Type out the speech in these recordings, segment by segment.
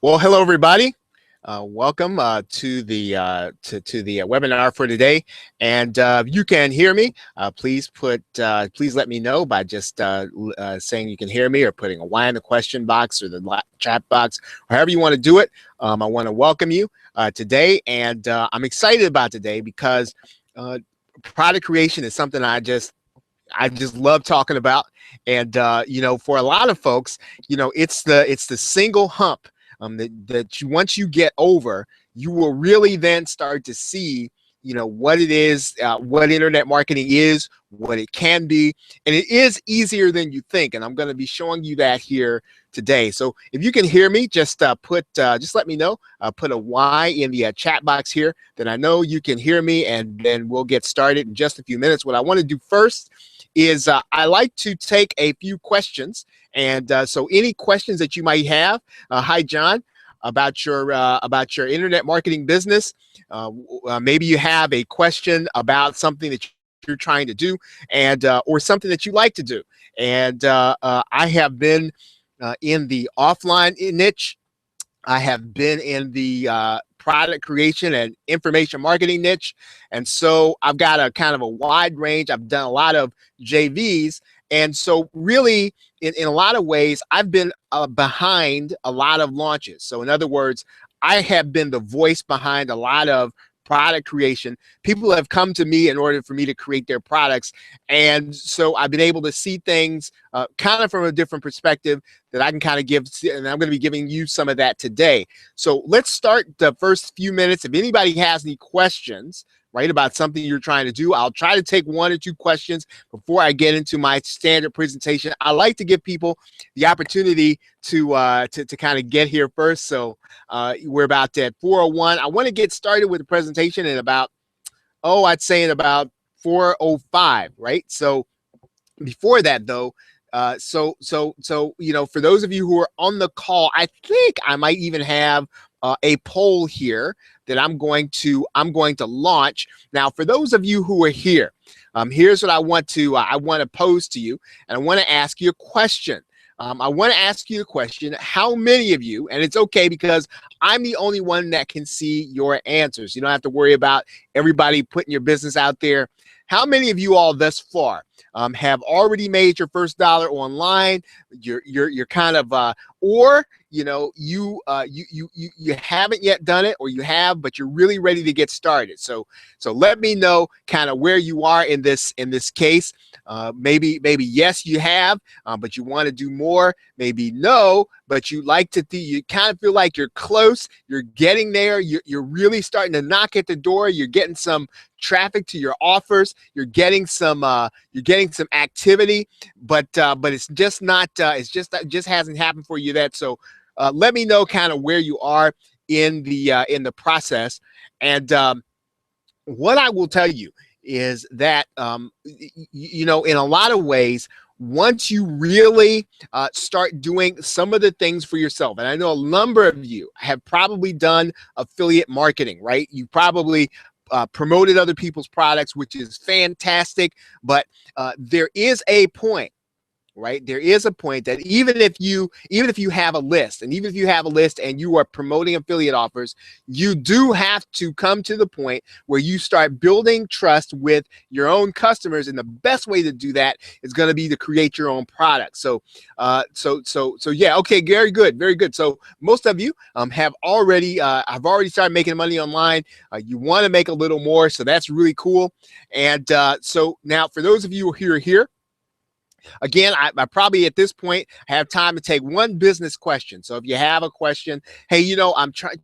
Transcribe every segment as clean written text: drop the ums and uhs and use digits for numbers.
Well, hello everybody. Welcome to the webinar for today. And if you can hear me, please let me know by just saying you can hear me, or putting a Y in the question box or the chat box, or however you want to do it. I want to welcome you today, and I'm excited about today because product creation is something I just love talking about. And for a lot of folks, it's the single hump that once you get over, you will really then start to see what it is, what internet marketing is, what it can be, and it is easier than you think. And I'm going to be showing you that here today. So if you can hear me, just let me know. Put a Y in the chat box here, then I know you can hear me, and then we'll get started in just a few minutes. What I want to do first is I like to take a few questions. And so any questions that you might have, hi, John, about your internet marketing business. Maybe you have a question about something that you're trying to do, and or something that you like to do. And I have been in the offline niche. I have been in the product creation and information marketing niche. And so I've got a kind of a wide range. I've done a lot of JVs. And so really, in a lot of ways, I've been behind a lot of launches. So in other words, I have been the voice behind a lot of product creation. People have come to me in order for me to create their products. And so I've been able to see things kind of from a different perspective that I can kind of give, and I'm going to be giving you some of that today. So let's start the first few minutes. If anybody has any questions, right, about something you're trying to do, I'll try to take one or two questions before I get into my standard presentation. I like to give people the opportunity to kind of get here first. So we're about at 4:01. I want to get started with the presentation in about, I'd say in about 4:05, right? So before that, though, for those of you who are on the call, I think I might even have a poll here that I'm going to launch. Now, for those of you who are here, here's what I want to pose to you, and I want to ask you a question. I want to ask you a question. How many of you, and it's okay because I'm the only one that can see your answers. You don't have to worry about everybody putting your business out there. How many of you all thus far have already made your first dollar online? You're kind of or you haven't yet done it, or you have, but you're really ready to get started. So let me know kind of where you are in this case. Maybe yes, you have, but you want to do more. Maybe no, but you like to you kind of feel like you're close. You're getting there. You're really starting to knock at the door. You're getting some traffic to your offers. You're getting some activity, but it's just not. It just hasn't happened for you yet. So let me know kind of where you are in the process. And what I will tell you is that in a lot of ways, once you really start doing some of the things for yourself, and I know a number of you have probably done affiliate marketing, right? You probably promoted other people's products, which is fantastic, but there is a point, right? There is a point that even if you have a list, and even if you have a list and you are promoting affiliate offers, you do have to come to the point where you start building trust with your own customers. And the best way to do that is going to be to create your own product. So yeah, okay, very good, very good. So most of you have already started making money online. You want to make a little more, so that's really cool. And so now, for those of you who are here, again, I probably at this point have time to take one business question. So if you have a question, hey,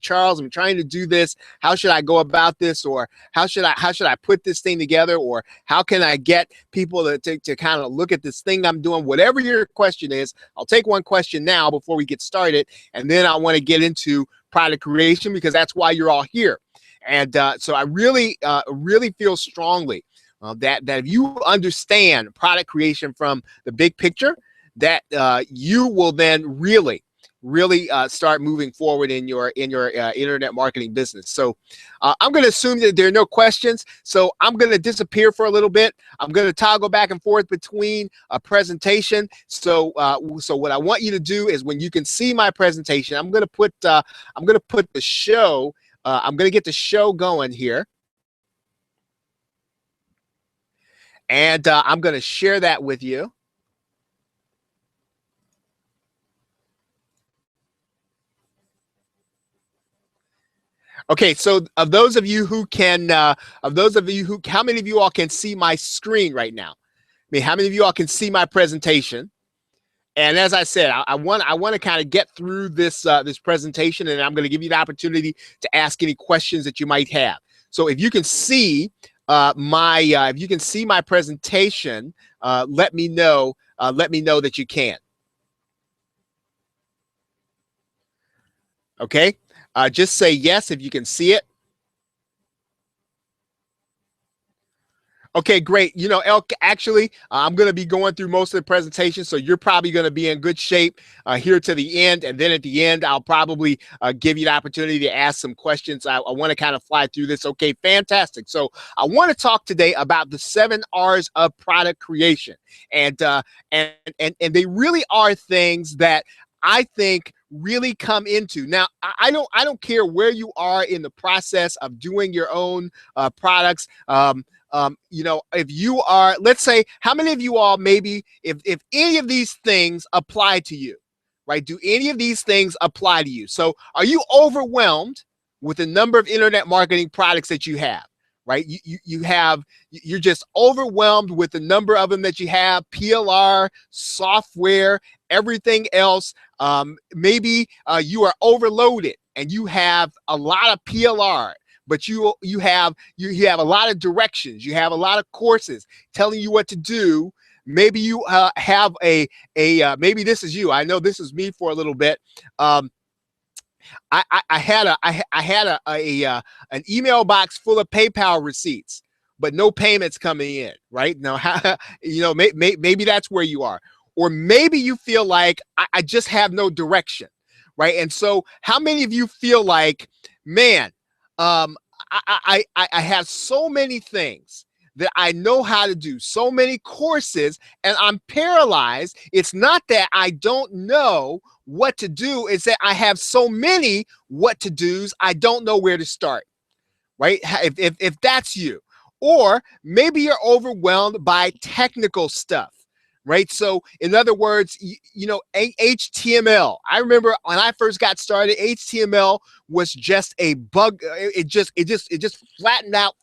Charles, I'm trying to do this. How should I go about this? Or how should I put this thing together? Or how can I get people to kind of look at this thing I'm doing? Whatever your question is, I'll take one question now before we get started. And then I want to get into product creation, because that's why you're all here. And so I really feel strongly that if you understand product creation from the big picture, that you will then really really start moving forward in your internet marketing business. So I'm going to assume that there are no questions. So I'm going to disappear for a little bit. I'm going to toggle back and forth between a presentation. So so what I want you to do is, when you can see my presentation, I'm going to put the show. I'm going to get the show going here. And I'm going to share that with you. Okay, so of those of you who can, how many of you all can see my screen right now? I mean, how many of you all can see my presentation? And as I said, I want to kind of get through this this presentation, and I'm going to give you the opportunity to ask any questions that you might have. So if you can see my presentation, let me know. Let me know that you can. Okay, just say yes if you can see it. Okay, great. You know, Elk, actually, I'm going to be going through most of the presentation, so you're probably going to be in good shape here to the end. And then at the end, I'll probably give you the opportunity to ask some questions. I want to kind of fly through this. Okay, fantastic. So I want to talk today about the 7 R's of product creation. And they really are things that I think really come into. Now, I don't care where you are in the process of doing your own products. You know, if you are, let's say, how many of you all, maybe if any of these things apply to you, right? Do any of these things apply to you? So are you overwhelmed with the number of internet marketing products that you have, right? You're just overwhelmed with the number of them that you have, PLR, software, everything else. Maybe you are overloaded and you have a lot of PLR, but you have a lot of directions. You have a lot of courses telling you what to do. Maybe you have maybe this is you. I know this is me for a little bit. I had an email box full of PayPal receipts, but no payments coming in. Right now, you know, maybe that's where you are, or maybe you feel like I just have no direction, right? And so, how many of you feel like, man, I have so many things that I know how to do, so many courses, and I'm paralyzed. It's not that I don't know what to do, it's that I have so many what to do's, I don't know where to start, right? If that's you, or maybe you're overwhelmed by technical stuff. Right. So in other words, you know, HTML. I remember when I first got started, HTML was just a bug. It just flattened out,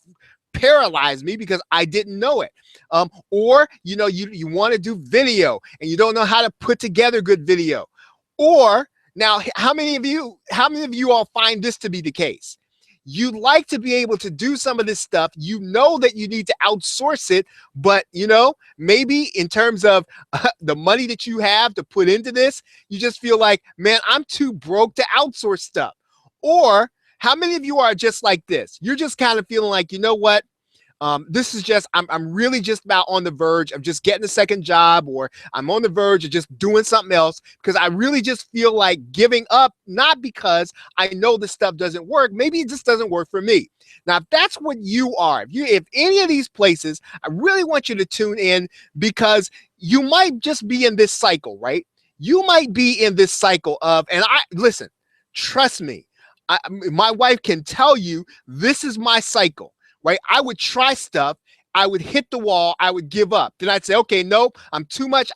paralyzed me because I didn't know it. Or, you know, you want to do video and you don't know how to put together good video. Or now, how many of you all find this to be the case? You'd like to be able to do some of this stuff. You know that you need to outsource it, but you know, maybe in terms of the money that you have to put into this, you just feel like, man, I'm too broke to outsource stuff. Or how many of you are just like this? You're just kind of feeling like, you know what? This is just, I'm really just about on the verge of just getting a second job, or I'm on the verge of just doing something else because I really just feel like giving up, not because I know this stuff doesn't work. Maybe it just doesn't work for me. Now, if that's what you are, if any of these places, I really want you to tune in, because you might just be in this cycle, right? You might be in this cycle of, and listen, trust me, my wife can tell you this is my cycle. Right? I would try stuff. I would hit the wall. I would give up. Then I'd say, okay, nope, I'm too much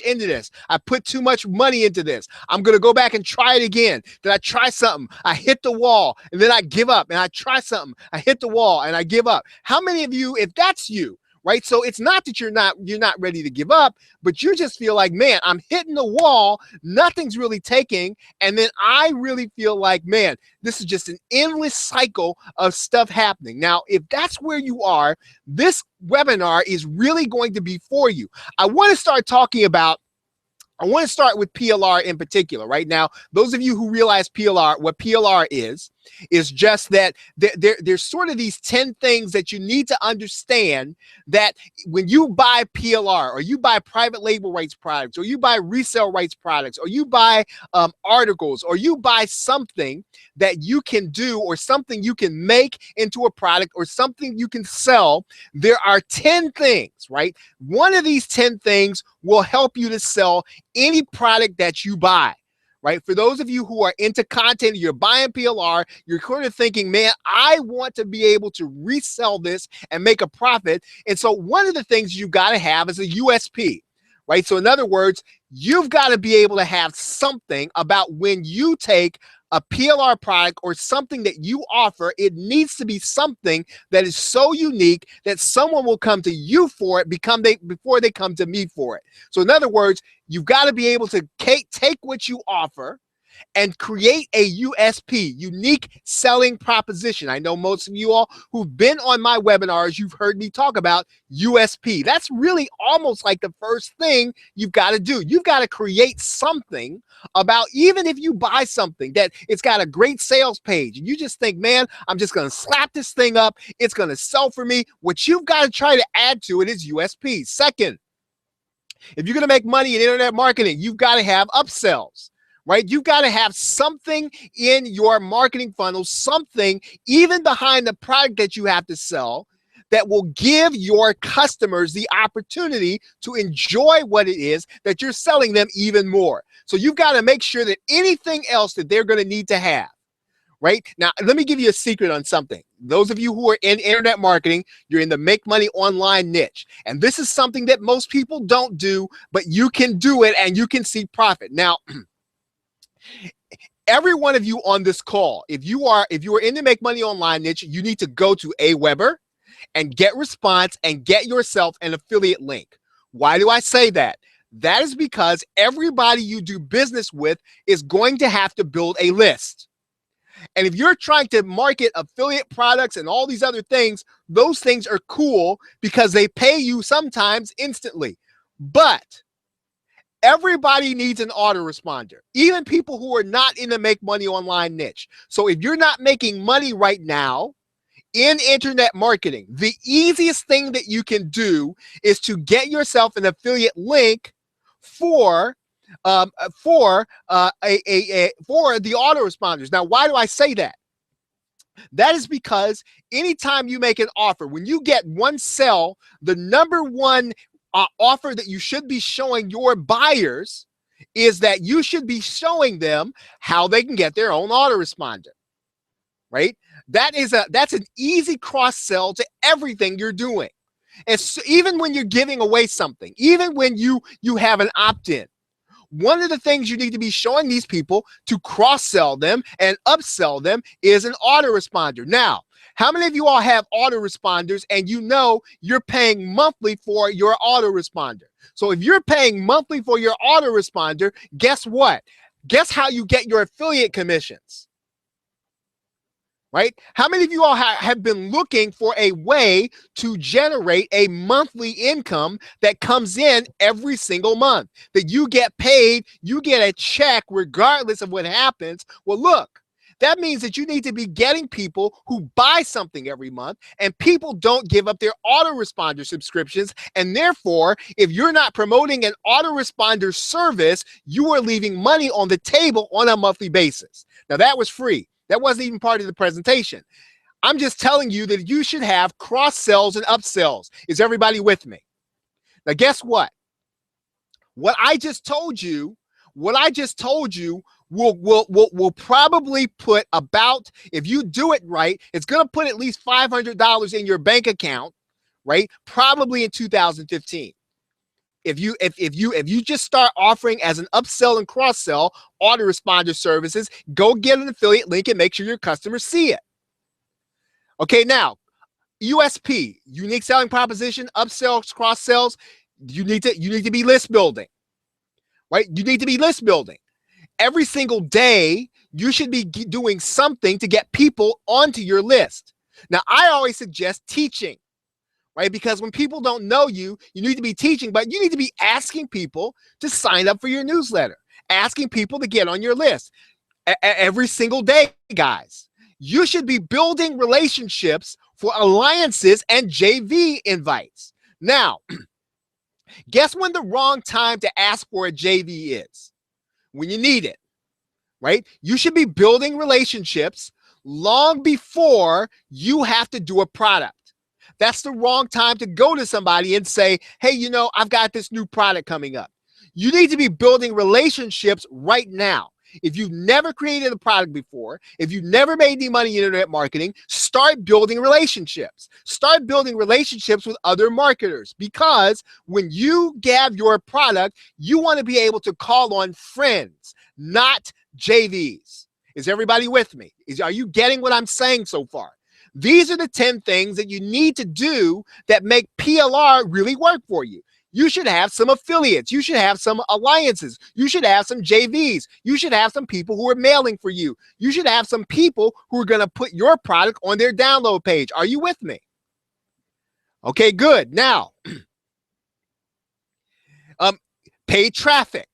into this. I put too much money into this. I'm going to go back and try it again. Then I try something. I hit the wall, and then I give up, and I try something. I hit the wall and I give up. How many of you, if that's you, right? So it's not that you're not ready to give up, but you just feel like, man, I'm hitting the wall, nothing's really taking, and then I really feel like, man, this is just an endless cycle of stuff happening. Now, if that's where you are, this webinar is really going to be for you. I want to start with PLR in particular right now. Those of you who realize what PLR is, is just that there's sort of these 10 things that you need to understand, that when you buy PLR, or you buy private label rights products, or you buy resale rights products, or you buy articles, or you buy something that you can do, or something you can make into a product, or something you can sell, there are 10 things, right? One of these 10 things will help you to sell any product that you buy. Right? For those of you who are into content, you're buying PLR, you're kind of thinking, man, I want to be able to resell this and make a profit. And so one of the things you got to have is a USP, right? So in other words, you've got to be able to have something about when you take a PLR product or something that you offer, it needs to be something that is so unique that someone will come to you for it before they come to me for it. So in other words, you've got to be able to take what you offer and create a USP, unique selling proposition. I know most of you all who've been on my webinars, you've heard me talk about USP. That's really almost like the first thing you've got to do. You've got to create something about, even if you buy something that it's got a great sales page and you just think, man, I'm just going to slap this thing up, it's going to sell for me. What you've got to try to add to it is USP. Second, if you're going to make money in internet marketing, you've got to have upsells. Right? You've got to have something in your marketing funnel, something even behind the product that you have to sell, that will give your customers the opportunity to enjoy what it is that you're selling them even more. So you've got to make sure that anything else that they're going to need to have. Right? Now, let me give you a secret on something. Those of you who are in internet marketing, you're in the make money online niche. And this is something that most people don't do, but you can do it and you can see profit. Now, every one of you on this call, if you are in the make money online niche, you need to go to Aweber and get response and get yourself an affiliate link. Why do I say that? That is because everybody you do business with is going to have to build a list. And if you're trying to market affiliate products and all these other things, those things are cool because they pay you sometimes instantly. But everybody needs an autoresponder, even people who are not in the make money online niche. So if you're not making money right now in internet marketing, the easiest thing that you can do is to get yourself an affiliate link for the autoresponders. Now, why do I say that? That is because anytime you make an offer, when you get one sell, the number one offer that you should be showing your buyers is that you should be showing them how they can get their own autoresponder, right? That's an easy cross sell to everything you're doing. And so even when you're giving away something, even when you have an opt-in, one of the things you need to be showing these people to cross sell them and upsell them is an autoresponder. Now, how many of you all have autoresponders and you know you're paying monthly for your autoresponder? So if you're paying monthly for your autoresponder, guess what? Guess how you get your affiliate commissions? Right? How many of you all have been looking for a way to generate a monthly income that comes in every single month, that you get paid, you get a check regardless of what happens? Well, look, that means that you need to be getting people who buy something every month, and people don't give up their autoresponder subscriptions. And therefore, if you're not promoting an autoresponder service, you are leaving money on the table on a monthly basis. Now, that was free. That wasn't even part of the presentation. I'm just telling you that you should have cross sells and upsells. Is everybody with me? Now, guess what? What I just told you will probably put about, if you do it right, it's going to put at least $500 in your bank account, right? Probably in 2015. If you just start offering as an upsell and cross sell autoresponder services, go get an affiliate link and make sure your customers see it. Okay, now USP, unique selling proposition, upsells, cross sells. You need to be list building, right? You need to be list building. Every single day, you should be doing something to get people onto your list. Now, I always suggest teaching, right? Because when people don't know you, you need to be teaching, but you need to be asking people to sign up for your newsletter, asking people to get on your list every single day, guys. You should be building relationships for alliances and JV invites. Now, guess when the wrong time to ask for a JV is? When you need it, right? You should be building relationships long before you have to do a product. That's the wrong time to go to somebody and say, hey, you know, I've got this new product coming up. You need to be building relationships right now. If you've never created a product before, if you've never made any money in internet marketing, start building relationships. Start building relationships with other marketers, because when you have your product, you want to be able to call on friends, not JVs. Is everybody with me? Are you getting what I'm saying so far? These are the 10 things that you need to do that make PLR really work for you. You should have some affiliates. You should have some alliances. You should have some JVs. You should have some people who are mailing for you. You should have some people who are going to put your product on their download page. Are you with me? Okay, good. Now, paid traffic.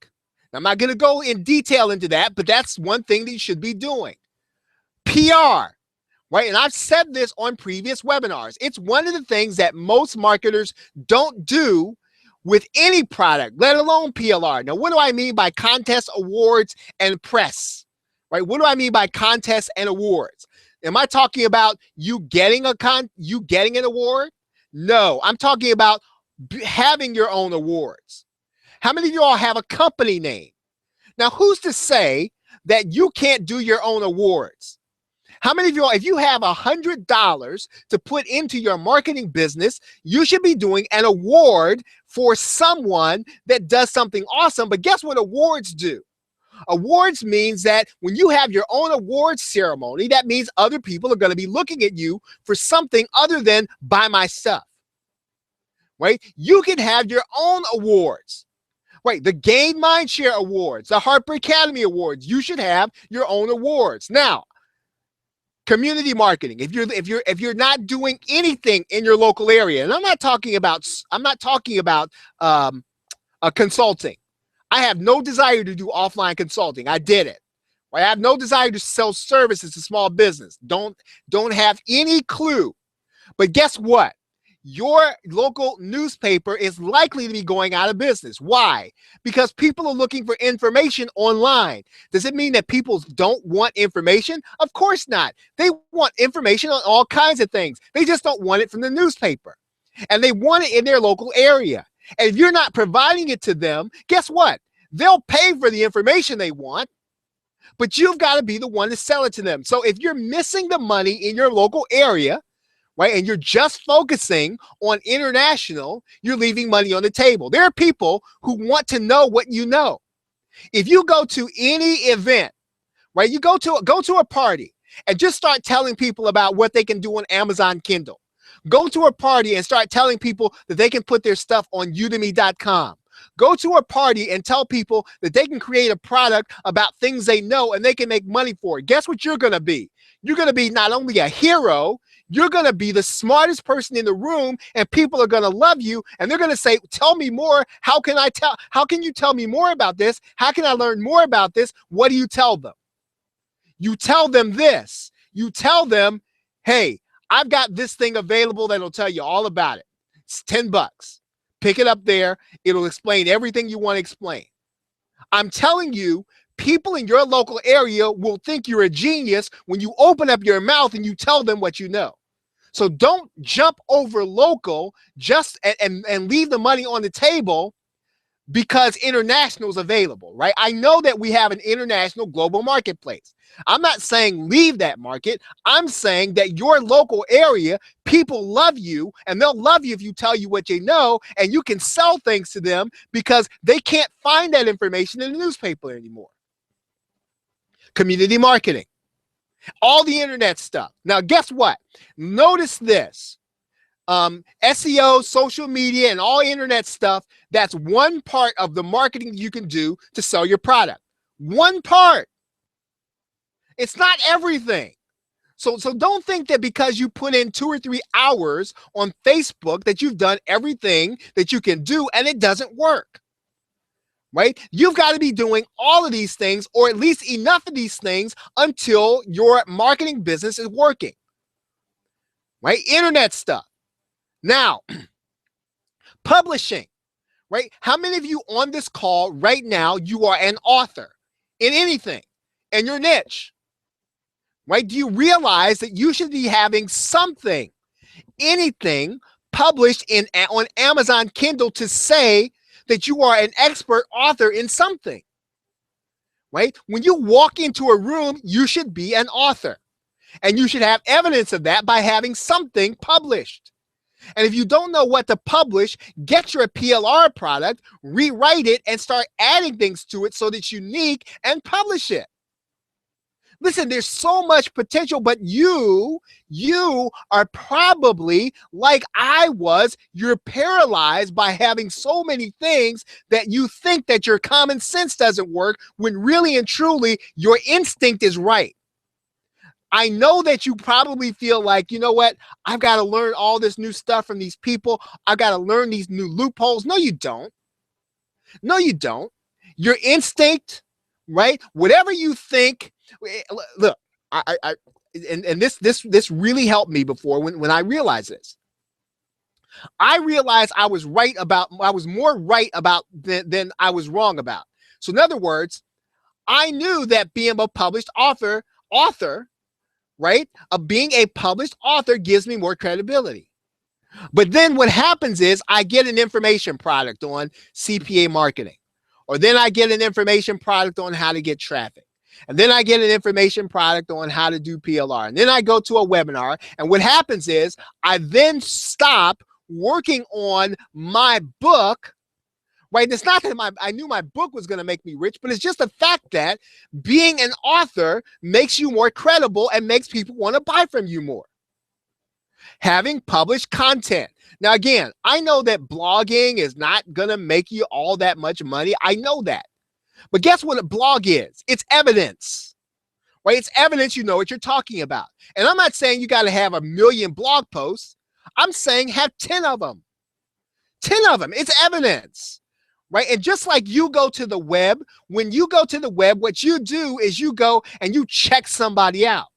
I'm not going to go in detail into that, but that's one thing that you should be doing. PR. Right? And I've said this on previous webinars. It's one of the things that most marketers don't do with any product, let alone PLR. Now, what do I mean by contests, awards, and press? Right? What do I mean by contests and awards? Am I talking about you getting an award? No, I'm talking about having your own awards. How many of you all have a company name? Now, who's to say that you can't do your own awards? How many of you all, if you have $100 to put into your marketing business, you should be doing an award for someone that does something awesome. But guess what awards do? Awards means that when you have your own awards ceremony, that means other people are going to be looking at you for something other than buy my stuff. Right? You can have your own awards. Right? The Gain Mindshare Awards, the Harper Academy Awards. You should have your own awards. Now, community marketing. If you're not doing anything in your local area, and I'm not talking about consulting. I have no desire to do offline consulting. I did it. I have no desire to sell services to small business. Don't have any clue. But guess what? Your local newspaper is likely to be going out of business. Why? Because people are looking for information online. Does it mean that people don't want information? Of course not. They want information on all kinds of things. They just don't want it from the newspaper. And they want it in their local area. And if you're not providing it to them, guess what? They'll pay for the information they want, but you've got to be the one to sell it to them. So if you're missing the money in your local area, right, and you're just focusing on international, you're leaving money on the table. There are people who want to know what you know. If you go to any event, right, you go to a party and just start telling people about what they can do on Amazon Kindle. Go to a party and start telling people that they can put their stuff on udemy.com. Go to a party and tell people that they can create a product about things they know and they can make money for it. Guess what you're going to be? You're going to be not only a hero, you're going to be the smartest person in the room, and people are going to love you, and they're going to say, tell me more. How can you tell me more about this? How can I learn more about this? What do you tell them? You tell them this. You tell them, hey, I've got this thing available that'll tell you all about it. It's $10. Pick it up there. It'll explain everything you want to explain. I'm telling you, people in your local area will think you're a genius when you open up your mouth and you tell them what you know. So don't jump over local and leave the money on the table because international is available, right? I know that we have an international global marketplace. I'm not saying leave that market. I'm saying that your local area, people love you, and they'll love you if you tell you what you know, and you can sell things to them because they can't find that information in the newspaper anymore. Community marketing, all the internet stuff. Now, guess what? Notice this. SEO, social media, and all internet stuff, that's one part of the marketing you can do to sell your product. One part. It's not everything. So don't think that because you put in 2 or 3 hours on Facebook that you've done everything that you can do and it doesn't work. right? You've got to be doing all of these things, or at least enough of these things, until your marketing business is working, right? Internet stuff. Now, publishing, right? How many of you on this call right now, you are an author in anything, in your niche, right? Do you realize that you should be having something, anything published on Amazon Kindle to say that you are an expert author in something, right? When you walk into a room, you should be an author, and you should have evidence of that by having something published. And if you don't know what to publish, get your PLR product, rewrite it, and start adding things to it so that it's unique, and publish it. Listen, there's so much potential, but you are probably like I was. You're paralyzed by having so many things that you think that your common sense doesn't work, when really and truly your instinct is right. I know that you probably feel like, you know what, I've got to learn all this new stuff from these people. I've got to learn these new loopholes. No, you don't. No, you don't. Your instinct, right? Whatever you think. Look, and this really helped me before when I realized this. I realized I was more right about than I was wrong about. So in other words, I knew that being a published author, right? Of being a published author gives me more credibility. But then what happens is I get an information product on CPA marketing, or then I get an information product on how to get traffic. And then I get an information product on how to do PLR. And then I go to a webinar. And what happens is I then stop working on my book, right? It's not that I knew my book was going to make me rich, but it's just the fact that being an author makes you more credible and makes people want to buy from you more. Having published content. Now, again, I know that blogging is not going to make you all that much money. I know that. But guess what a blog is? It's evidence, right? It's evidence you know what you're talking about. And I'm not saying you got to have 1 million blog posts. I'm saying have 10 of them. 10 of them. It's evidence, right? And just like you go to the web, when you go to the web, what you do is you go and you check somebody out.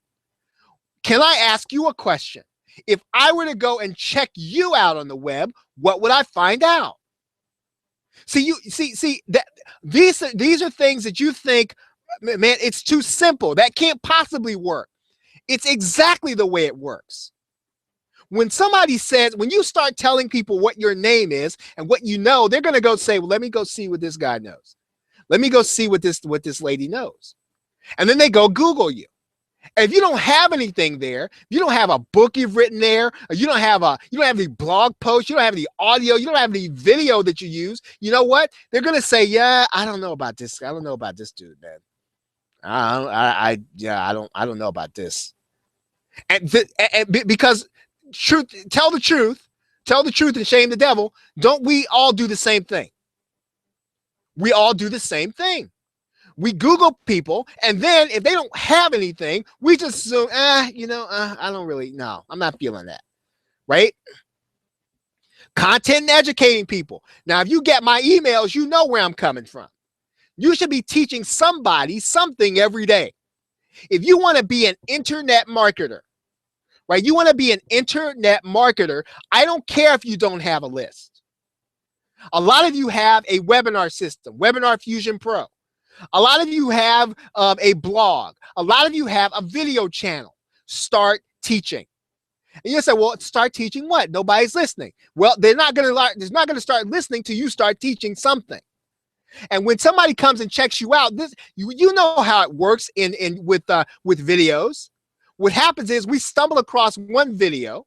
Can I ask you a question? If I were to go and check you out on the web, what would I find out? See that these are things that you think, man, it's too simple. That can't possibly work. It's exactly the way it works. When somebody says, when you start telling people what your name is and what you know, they're going to go say, well, let me go see what this guy knows. Let me go see what this lady knows. And then they go Google you. And if you don't have anything there, you don't have a book you've written there, or you don't have any blog posts, you don't have any audio, you don't have any video that you use, you know what? They're going to say, yeah, I don't know about this. I don't know about this dude, man. I don't know about this. And because tell the truth and shame the devil. Don't we all do the same thing? We all do the same thing. We Google people, and then if they don't have anything, we just assume, I don't really know. I'm not feeling that, right? Content and educating people. Now, if you get my emails, you know where I'm coming from. You should be teaching somebody something every day. If you want to be an internet marketer, right? You want to be an internet marketer. I don't care if you don't have a list. A lot of you have a webinar system, Webinar Fusion Pro. A lot of you have a blog. A lot of you have a video channel. Start teaching. And you say, well, start teaching what? Nobody's listening. Well, they're not going to start listening till you start teaching something. And when somebody comes and checks you out, you know how it works with videos. What happens is we stumble across one video,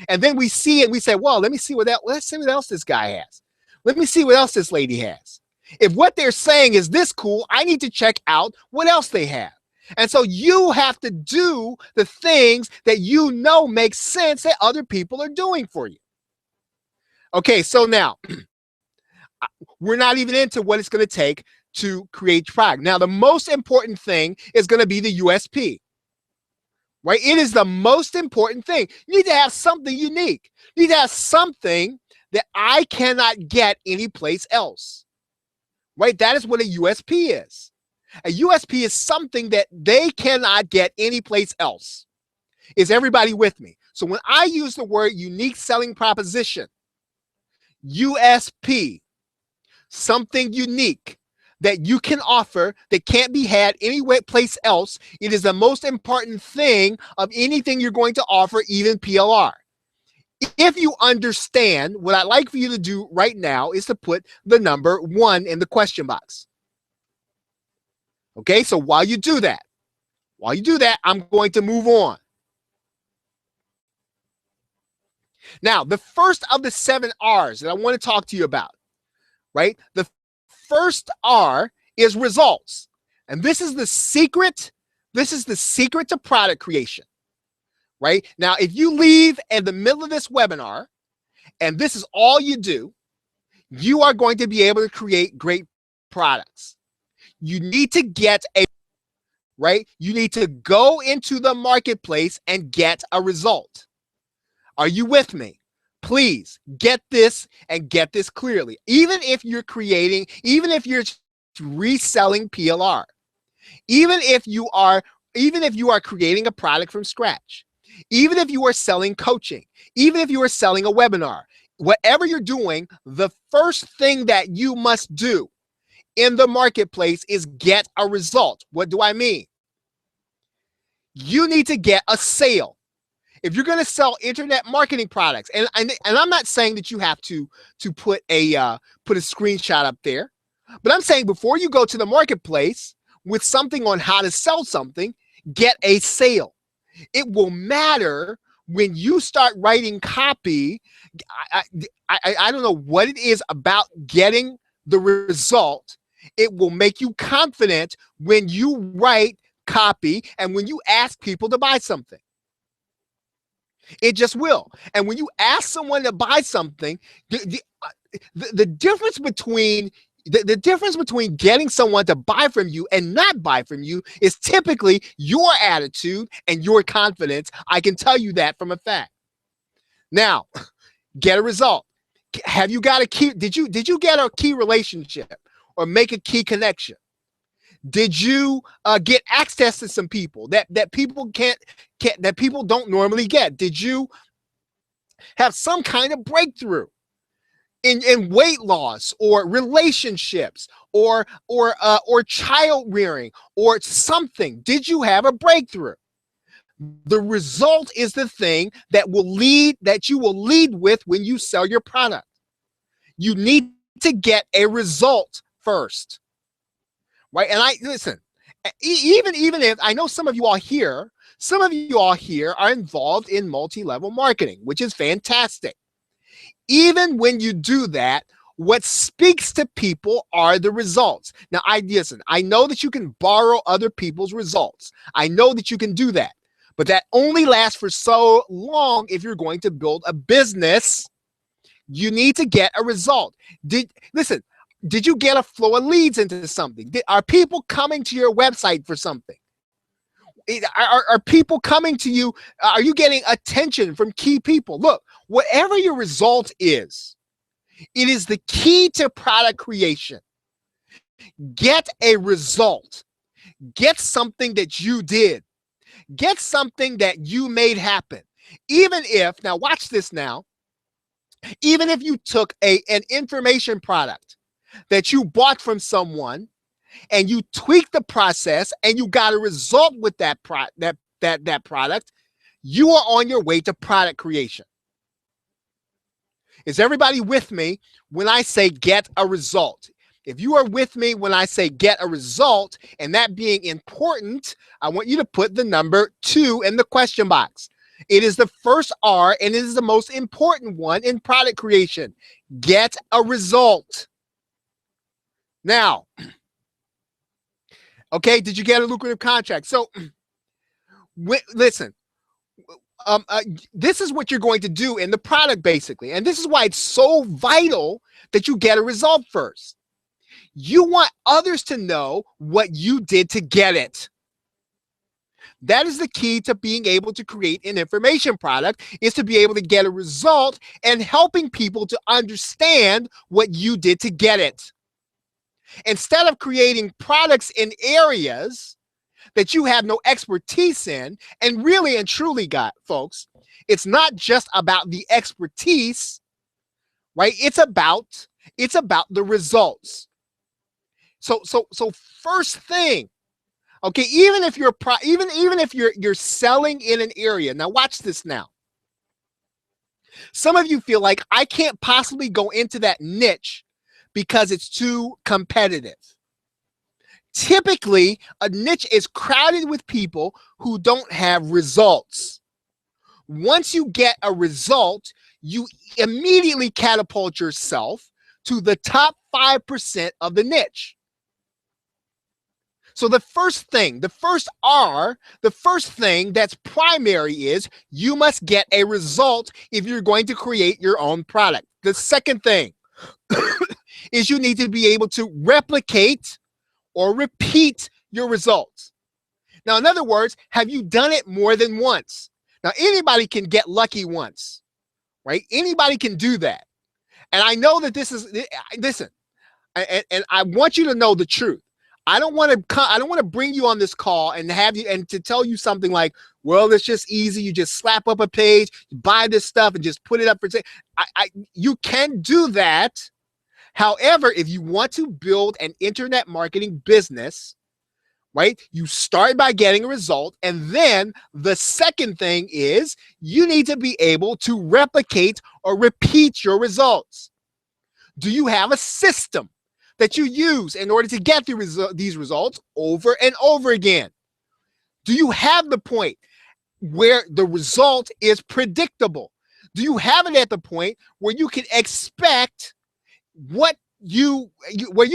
and then we see it and we say, well, let's see what else this guy has. Let me see what else this lady has. If what they're saying is this cool, I need to check out what else they have. And so you have to do the things that you know make sense that other people are doing for you. Okay, so now we're not even into what it's going to take to create product. Now, the most important thing is going to be the USP, right? It is the most important thing. You need to have something unique. You need to have something that I cannot get anyplace else. right? That is what a USP is. A USP is something that they cannot get anyplace else. Is everybody with me? So when I use the word unique selling proposition, USP, something unique that you can offer that can't be had any place else, it is the most important thing of anything you're going to offer, even PLR. If you understand, what I'd like for you to do right now is to put the number 1 in the question box. Okay, so while you do that, I'm going to move on. Now, the first of the 7 R's that I want to talk to you about, right? The first R is results. And this is the secret. This is the secret to product creation, right? Now, if you leave in the middle of this webinar and this is all you do, you are going to be able to create great products. You need to get a, right? You need to go into the marketplace and get a result. Are you with me? Please get this and get this clearly. Even if you're creating, even if you're reselling PLR, even if you are creating a product from scratch, even if you are selling coaching, even if you are selling a webinar, whatever you're doing, the first thing that you must do in the marketplace is get a result. What do I mean? You need to get a sale. If you're going to sell internet marketing products, and I'm not saying that you have to put a screenshot up there, but I'm saying before you go to the marketplace with something on how to sell something, get a sale. It will matter when you start writing copy. I don't know what it is about getting the result. It will make you confident when you write copy and when you ask people to buy something. It just will. And when you ask someone to buy something, the difference between the difference between getting someone to buy from you and not buy from you is typically your attitude and your confidence. I can tell you that from a fact. Now, get a result. Have you got a key? Did you get a key relationship or make a key connection? Did you get access to some people that people that people don't normally get? Did you have some kind of breakthrough in weight loss or relationships or child rearing or something? Did you have a breakthrough? The result is the thing that you will lead with when you sell your product. You need to get a result first. Right. And listen, even if I know some of you all here are involved in multi-level marketing, which is fantastic. Even when you do that, what speaks to people are the results. Now, I know that you can borrow other people's results. I know that you can do that, but that only lasts for so long. If you're going to build a business, you need to get a result. Did you get a flow of leads into something? Are people coming to your website for something? Are people coming to you? Are you getting attention from key people? Look, whatever your result is, it is the key to product creation. Get a result. Get something that you did. Get something that you made happen. Even if, now watch this now, even if you took an information product that you bought from someone and you tweaked the process and you got a result with that product, you are on your way to product creation. Is everybody with me when I say get a result? If you are with me when I say get a result, and that being important, I want you to put the number 2 in the question box. It is the first R and it is the most important one in product creation. Get a result. Now, okay, did you get a lucrative contract? So, listen, this is what you're going to do in the product, basically. And this is why it's so vital that you get a result first. You want others to know what you did to get it. That is the key to being able to create an information product, is to be able to get a result and helping people to understand what you did to get it. Instead of creating products in areas that you have no expertise in, and really and truly, folks, it's not just about the expertise, right? It's about the results. So first thing, okay, even if you're selling in an area. Now watch this now. Some of you feel like I can't possibly go into that niche because it's too competitive. Typically, a niche is crowded with people who don't have results. Once you get a result, you immediately catapult yourself to the top 5% of the niche. So the first thing that's primary is you must get a result if you're going to create your own product. The second thing is you need to be able to replicate or repeat your results. Now, in other words, have you done it more than once? Now, anybody can get lucky once, right? Anybody can do that. And I know that listen, and I want you to know the truth. I don't want to bring you on this call and have you and to tell you something like, well, it's just easy. You just slap up a page, you buy this stuff and just put it up for sale. You can do that. However, if you want to build an internet marketing business, right, you start by getting a result. And then the second thing is you need to be able to replicate or repeat your results. Do you have a system that you use in order to get these results over and over again? Do you have the point where the result is predictable? Do you have it at the point where you can expect where you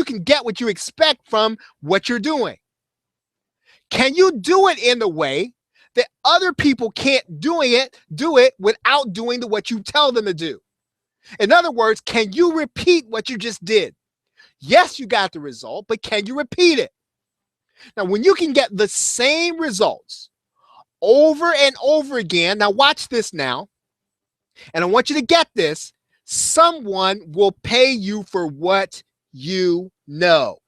can get what you expect from what you're doing? Can you do it in the way that other people can't do it without doing what you tell them to do? In other words, can you repeat what you just did? Yes, you got the result, but can you repeat it? Now, when you can get the same results over and over again, now watch this now, and I want you to get this. Someone will pay you for what you know.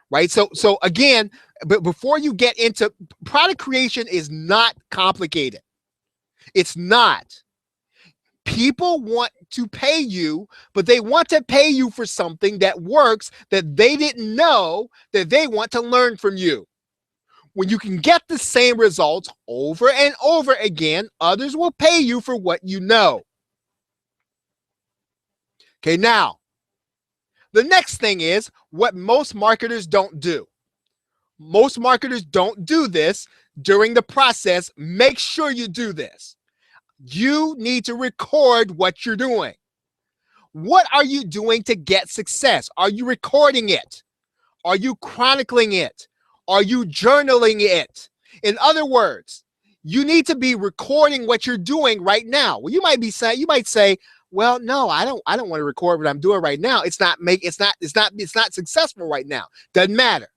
Right? So again, but before you get into product creation is not complicated. It's not. People want to pay you, but they want to pay you for something that works that they didn't know that they want to learn from you. When you can get the same results over and over again, others will pay you for what you know. Okay, now, the next thing is what most marketers don't do. Most marketers don't do this during the process. Make sure you do this. You need to record what you're doing. What are you doing to get success? Are you recording it? Are you chronicling it? Are you journaling it? In other words, you need to be recording what you're doing right now. Well, you might say, well, no, I don't want to record what I'm doing right now. It's not successful right now. Doesn't matter.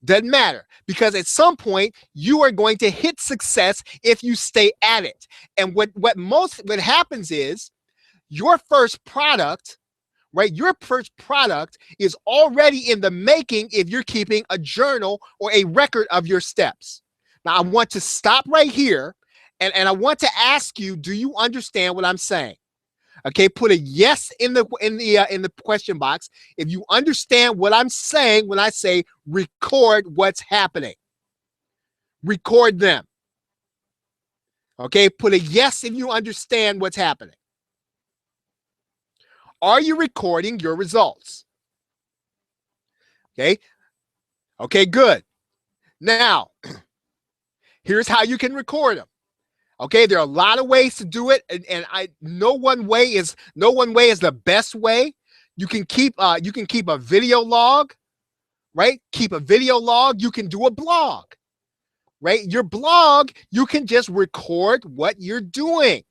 Doesn't matter, because at some point you are going to hit success if you stay at it. And what happens is your first product, right? Your first product is already in the making if you're keeping a journal or a record of your steps. Now I want to stop right here and I want to ask you, do you understand what I'm saying? Okay, put a yes in the question box if you understand what I'm saying when I say record what's happening. Record them. Okay, put a yes if you understand what's happening. Are you recording your results? Okay, good. Now, here's how you can record them. Okay, there are a lot of ways to do it, and no one way is the best way. You can keep a video log, right? Keep a video log. You can do a blog, right? Your blog, you can just record what you're doing,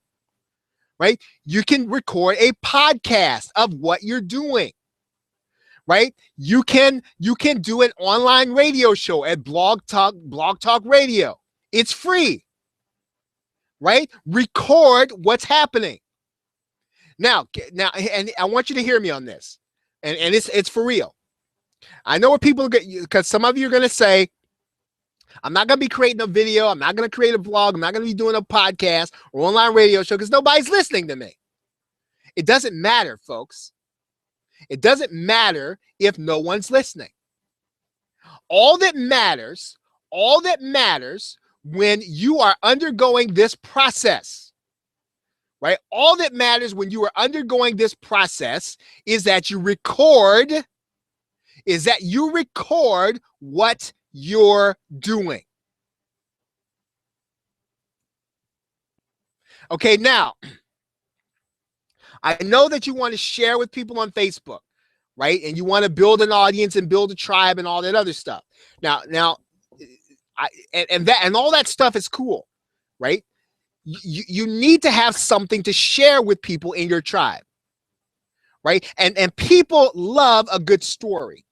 right? You can record a podcast of what you're doing, right? You can do an online radio show at Blog Talk Radio. It's free. Right? Record what's happening. Now, and I want you to hear me on this. and it's for real. I know what people get, because some of you are going to say, I'm not going to be creating a video. I'm not going to create a blog. I'm not going to be doing a podcast or online radio show because nobody's listening to me. It doesn't matter, folks. It doesn't matter if no one's listening. All that matters when you are undergoing this process, right? All that matters when you are undergoing this process is that you record what you're doing. Okay, now, I know that you want to share with people on Facebook, right? And you want to build an audience and build a tribe and all that other stuff. Now, and all that stuff is cool, right? You need to have something to share with people in your tribe, right? And people love a good story.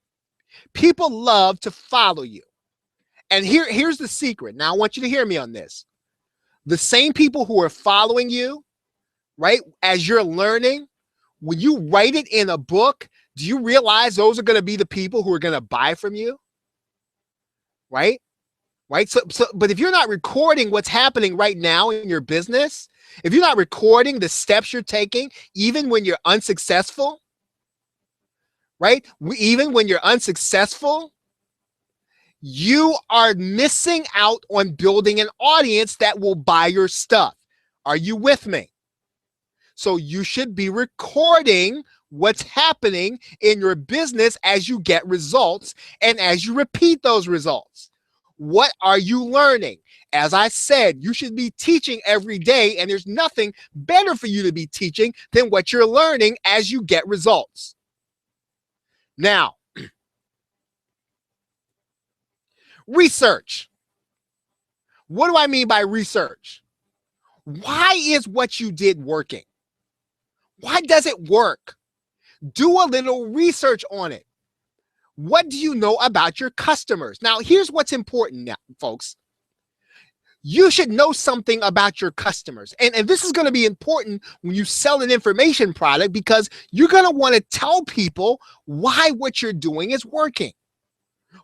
People love to follow you. And here's the secret. Now, I want you to hear me on this. The same people who are following you, right, as you're learning, when you write it in a book, do you realize those are going to be the people who are going to buy from you? Right? Right? So, but if you're not recording what's happening right now in your business, if you're not recording the steps you're taking, even when you're unsuccessful, right? Even when you're unsuccessful, you are missing out on building an audience that will buy your stuff. Are you with me? So you should be recording what's happening in your business as you get results and as you repeat those results. What are you learning? As I said, you should be teaching every day, and there's nothing better for you to be teaching than what you're learning as you get results. Now, research. What do I mean by research? Why is what you did working? Why does it work? Do a little research on it. What do you know about your customers? Now, here's what's important now, folks. You should know something about your customers. And this is going to be important when you sell an information product, because you're going to want to tell people why what you're doing is working.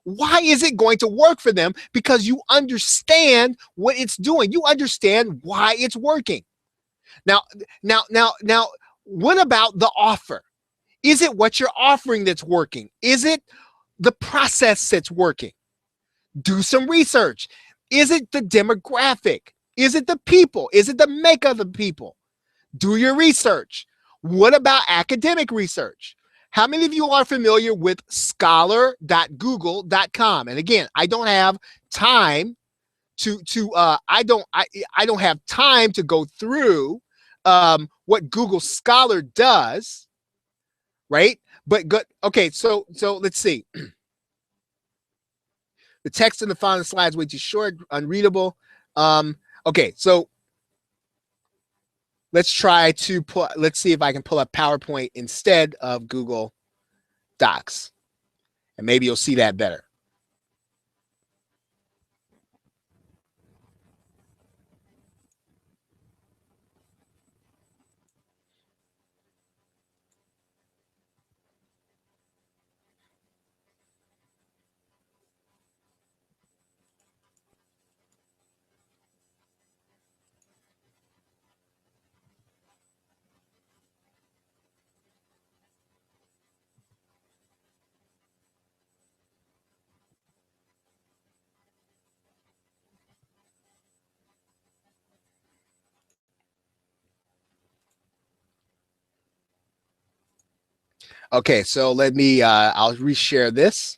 Why is it going to work for them? Because you understand what it's doing. You understand why it's working. Now, what about the offer? Is it what you're offering that's working? Is it the process that's working? Do some research. Is it the demographic? Is it the people? Is it the makeup of the people? Do your research. What about academic research? How many of you are familiar with scholar.google.com? And again, I don't have time I don't have time to go through what Google Scholar does, right? But good. Okay, so let's see. The text in the following slides way too short, unreadable. Okay, so let's try to let's see if I can pull up PowerPoint instead of Google Docs, and maybe you'll see that better. Okay, so let me, I'll reshare this.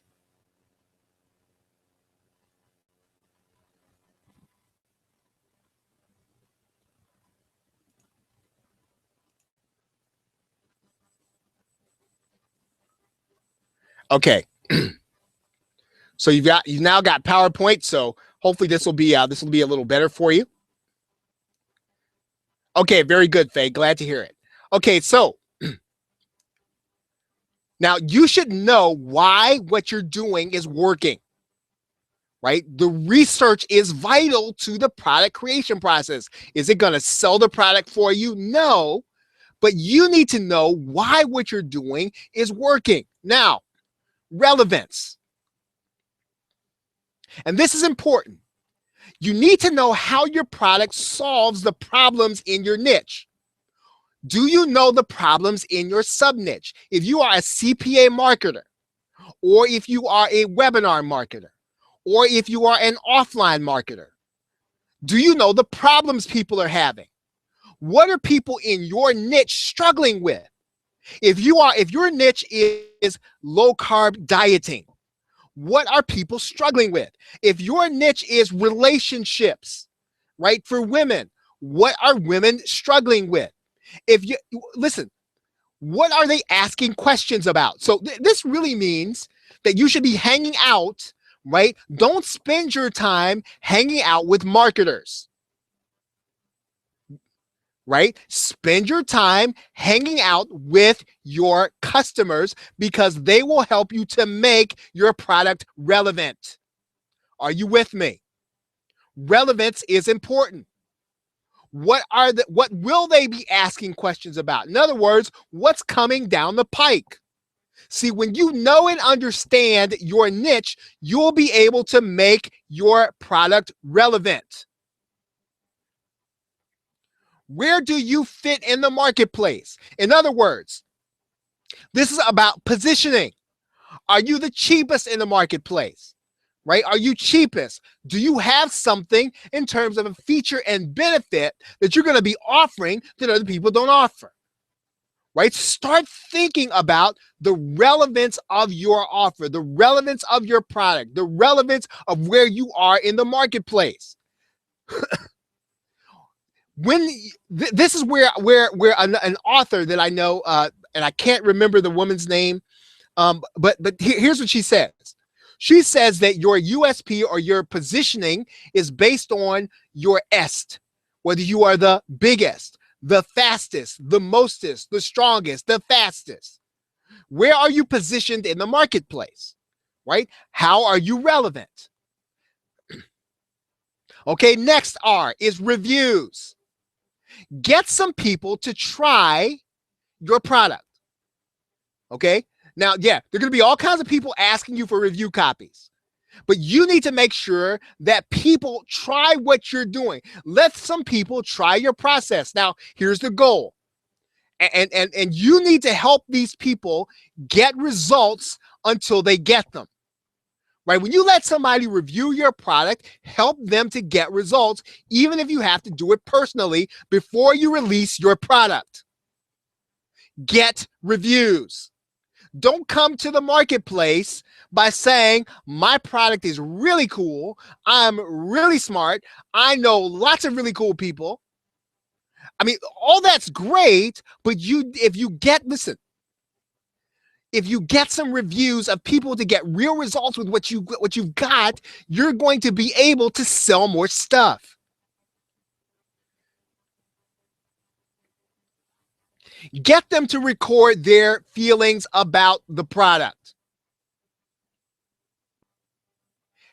Okay. So you've now got PowerPoint. So hopefully this will be a little better for you. Okay, very good, Faye. Glad to hear it. Okay, so now you should know why what you're doing is working, right? The research is vital to the product creation process. Is it going to sell the product for you? No, but you need to know why what you're doing is working. Now, relevance. And this is important. You need to know how your product solves the problems in your niche. Do you know the problems in your sub niche? If you are a CPA marketer, or if you are a webinar marketer, or if you are an offline marketer, do you know the problems people are having? What are people in your niche struggling with? If your niche is low carb dieting, what are people struggling with? If your niche is relationships, right, for women, what are women struggling with? If you listen, what are they asking questions about? So this really means that you should be hanging out, right? Don't spend your time hanging out with marketers, right? Spend your time hanging out with your customers because they will help you to make your product relevant. Are you with me? Relevance is important. What will they be asking questions about? In other words, what's coming down the pike? See, when you know and understand your niche, you'll be able to make your product relevant. Where do you fit in the marketplace? In other words, this is about positioning. Are you the cheapest in the marketplace? Right? Are you cheapest? Do you have something in terms of a feature and benefit that you're going to be offering that other people don't offer? Right? Start thinking about the relevance of your offer, the relevance of your product, the relevance of where you are in the marketplace. This is where an author that I know, and I can't remember the woman's name, but here's what she says. She says that your USP or your positioning is based on your est, whether you are the biggest, the fastest, the mostest, the strongest, the fastest. Where are you positioned in the marketplace, right? How are you relevant? Okay, next R is reviews. Get some people to try your product. Okay, now, yeah, there are going to be all kinds of people asking you for review copies, but you need to make sure that people try what you're doing. Let some people try your process. Now, here's the goal. And you need to help these people get results until they get them. Right? When you let somebody review your product, help them to get results, even if you have to do it personally before you release your product. Get reviews. Don't come to the marketplace by saying, my product is really cool. I'm really smart. I know lots of really cool people. I mean, all that's great, but if you get some reviews of people to get real results with what you've got, you're going to be able to sell more stuff. Get them to record their feelings about the product.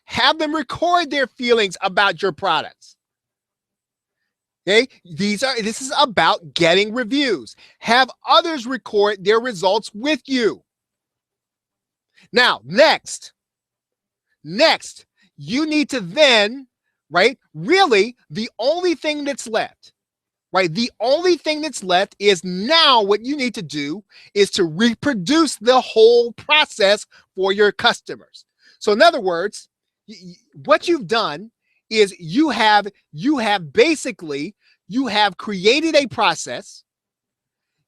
Have them record their feelings about your products. Okay, this is about getting reviews. Have others record their results with you. Now, next, you need to then, right? Really, the only thing that's left, right? The only thing that's left is now what you need to do is to reproduce the whole process for your customers. So in other words, what you've done is you have created a process,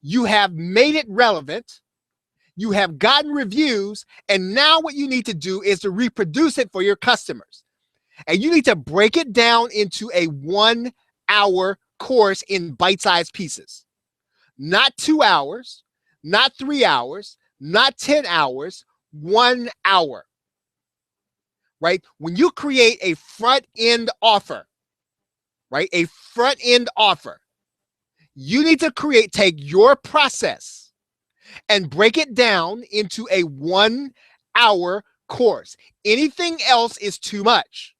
you have made it relevant, you have gotten reviews, and now what you need to do is to reproduce it for your customers. And you need to break it down into a 1-hour course in bite-sized pieces. Not 2 hours, not 3 hours, not 10 hours, 1 hour. Right? When you create a front-end offer, right? A front-end offer, you need to take your process and break it down into a 1-hour course. Anything else is too much,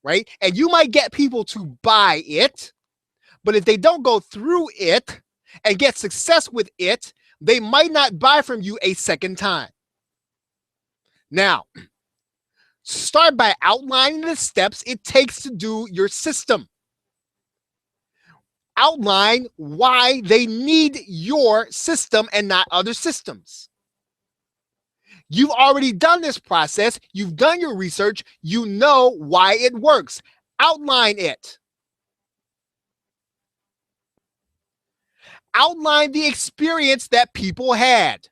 right? And you might get people to buy it, but if they don't go through it, and get success with it, they might not buy from you a second time. Now, start by outlining the steps it takes to do your system. Outline why they need your system and not other systems. You've already done this process. You've done your research. You know why it works. Outline it. Outline the experience that people had.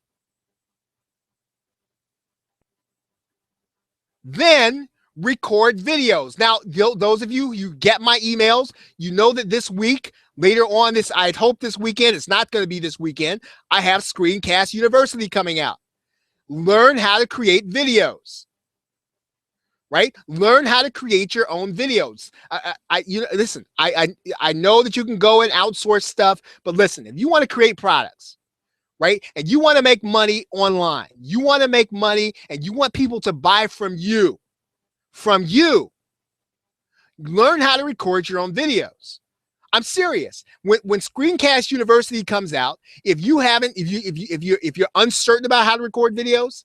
Then record videos. Now, those of you get my emails, you know that this week, later on this, I'd hope this weekend, it's not going to be this weekend, I have Screencast University coming out. Learn how to create videos, right? Learn how to create your own videos. Listen, I know that you can go and outsource stuff, but listen, if you want to create products, right, and you want to make money online, you want to make money and you want people to buy from you, learn how to record your own videos. I'm serious. When Screencast University comes out, if you're uncertain about how to record videos,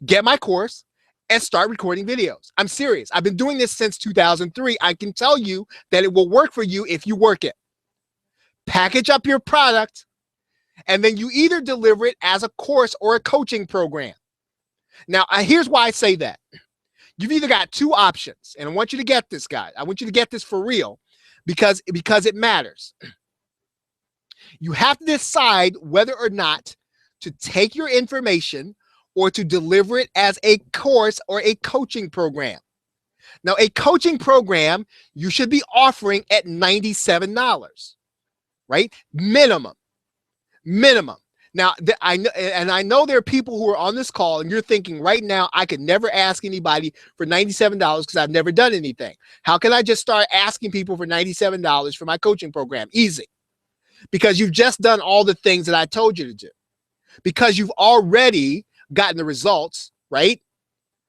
get my course and start recording videos. I'm serious. I've been doing this since 2003. I can tell you that it will work for you if you work it. Package up your product, and then you either deliver it as a course or a coaching program. Now, here's why I say that. You've either got two options, and I want you to get this, guys. I want you to get this for real because it matters. You have to decide whether or not to take your information or to deliver it as a course or a coaching program. Now, a coaching program you should be offering at $97, right? Minimum. Now, I know there are people who are on this call and you're thinking right now, I could never ask anybody for $97 because I've never done anything. How can I just start asking people for $97 for my coaching program? Easy. Because you've just done all the things that I told you to do. Because you've already gotten the results, right?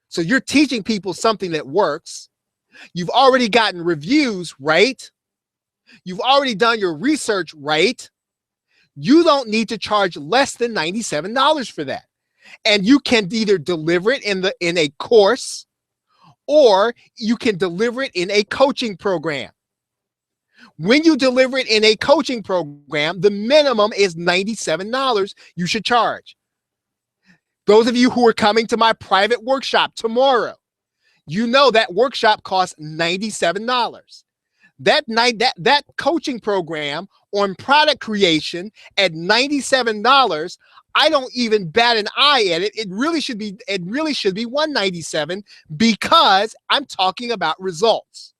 So you're teaching people something that works. You've already gotten reviews, right? You've already done your research, right? You don't need to charge less than $97 for that. And you can either deliver it in a course or you can deliver it in a coaching program. When you deliver it in a coaching program, the minimum is $97 you should charge. Those of you who are coming to my private workshop tomorrow, you know that workshop costs $97. That coaching program on product creation at $97, I don't even bat an eye at it. It really should be $197 because I'm talking about results,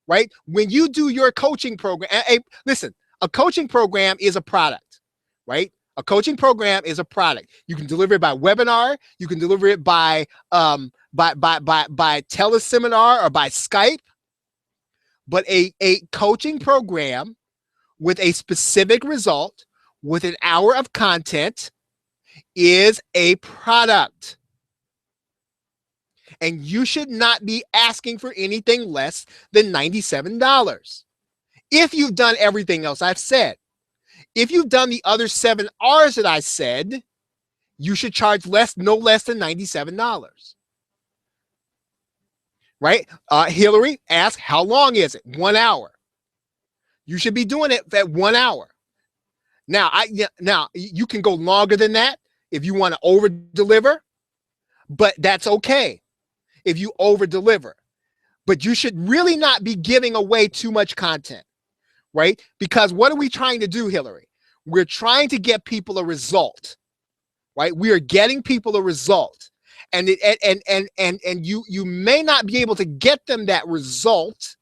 right? When you do your coaching program, listen, a coaching program is a product, right? A coaching program is a product. You can deliver it by webinar. You can deliver it by teleseminar or by Skype. But a coaching program with a specific result, with an hour of content, is a product. And you should not be asking for anything less than $97. If you've done everything else I've said. If you've done the other 7 R's that I said, you should charge no less than $97. Right? Hillary asked, how long is it? 1 hour. You should be doing it at 1 hour. Now, you can go longer than that if you want to over deliver, but that's okay if you over deliver. But you should really not be giving away too much content, right? Because what are we trying to do, Hillary? We're trying to get people a result, right? We are getting people a result. And you may not be able to get them that result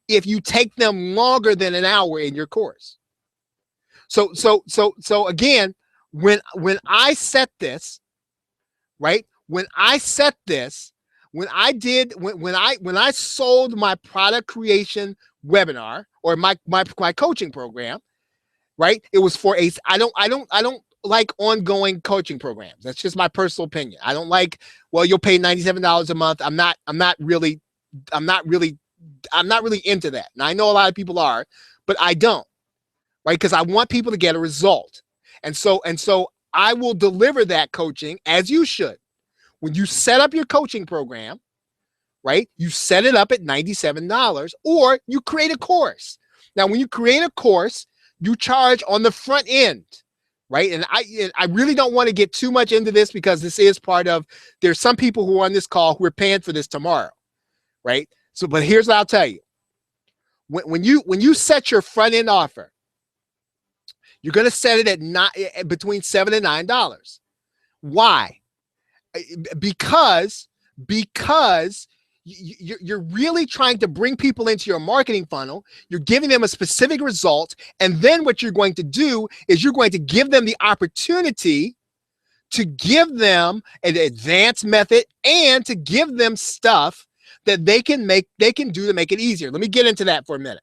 if you take them longer than an hour in your course. So again, when I set this, right? When I sold my product creation webinar or my coaching program, right? It was for I don't like ongoing coaching programs. That's just my personal opinion. I don't like, well, you'll pay $97 a month. I'm not really into that. And I know a lot of people are, but I don't. right? Because I want people to get a result. And so I will deliver that coaching as you should. When you set up your coaching program, right? You set it up at $97 or you create a course. Now, when you create a course, you charge on the front end, right? And I really don't want to get too much into this because this is part of, there's some people who are on this call who are paying for this tomorrow, right? So, but here's what I'll tell you. When you set your front end offer, you're going to set it at between $7 and $9. Why? Because you're really trying to bring people into your marketing funnel. You're giving them a specific result. And then what you're going to do is you're going to give them the opportunity to give them an advanced method and to give them stuff that they can do to make it easier. Let me get into that for a minute.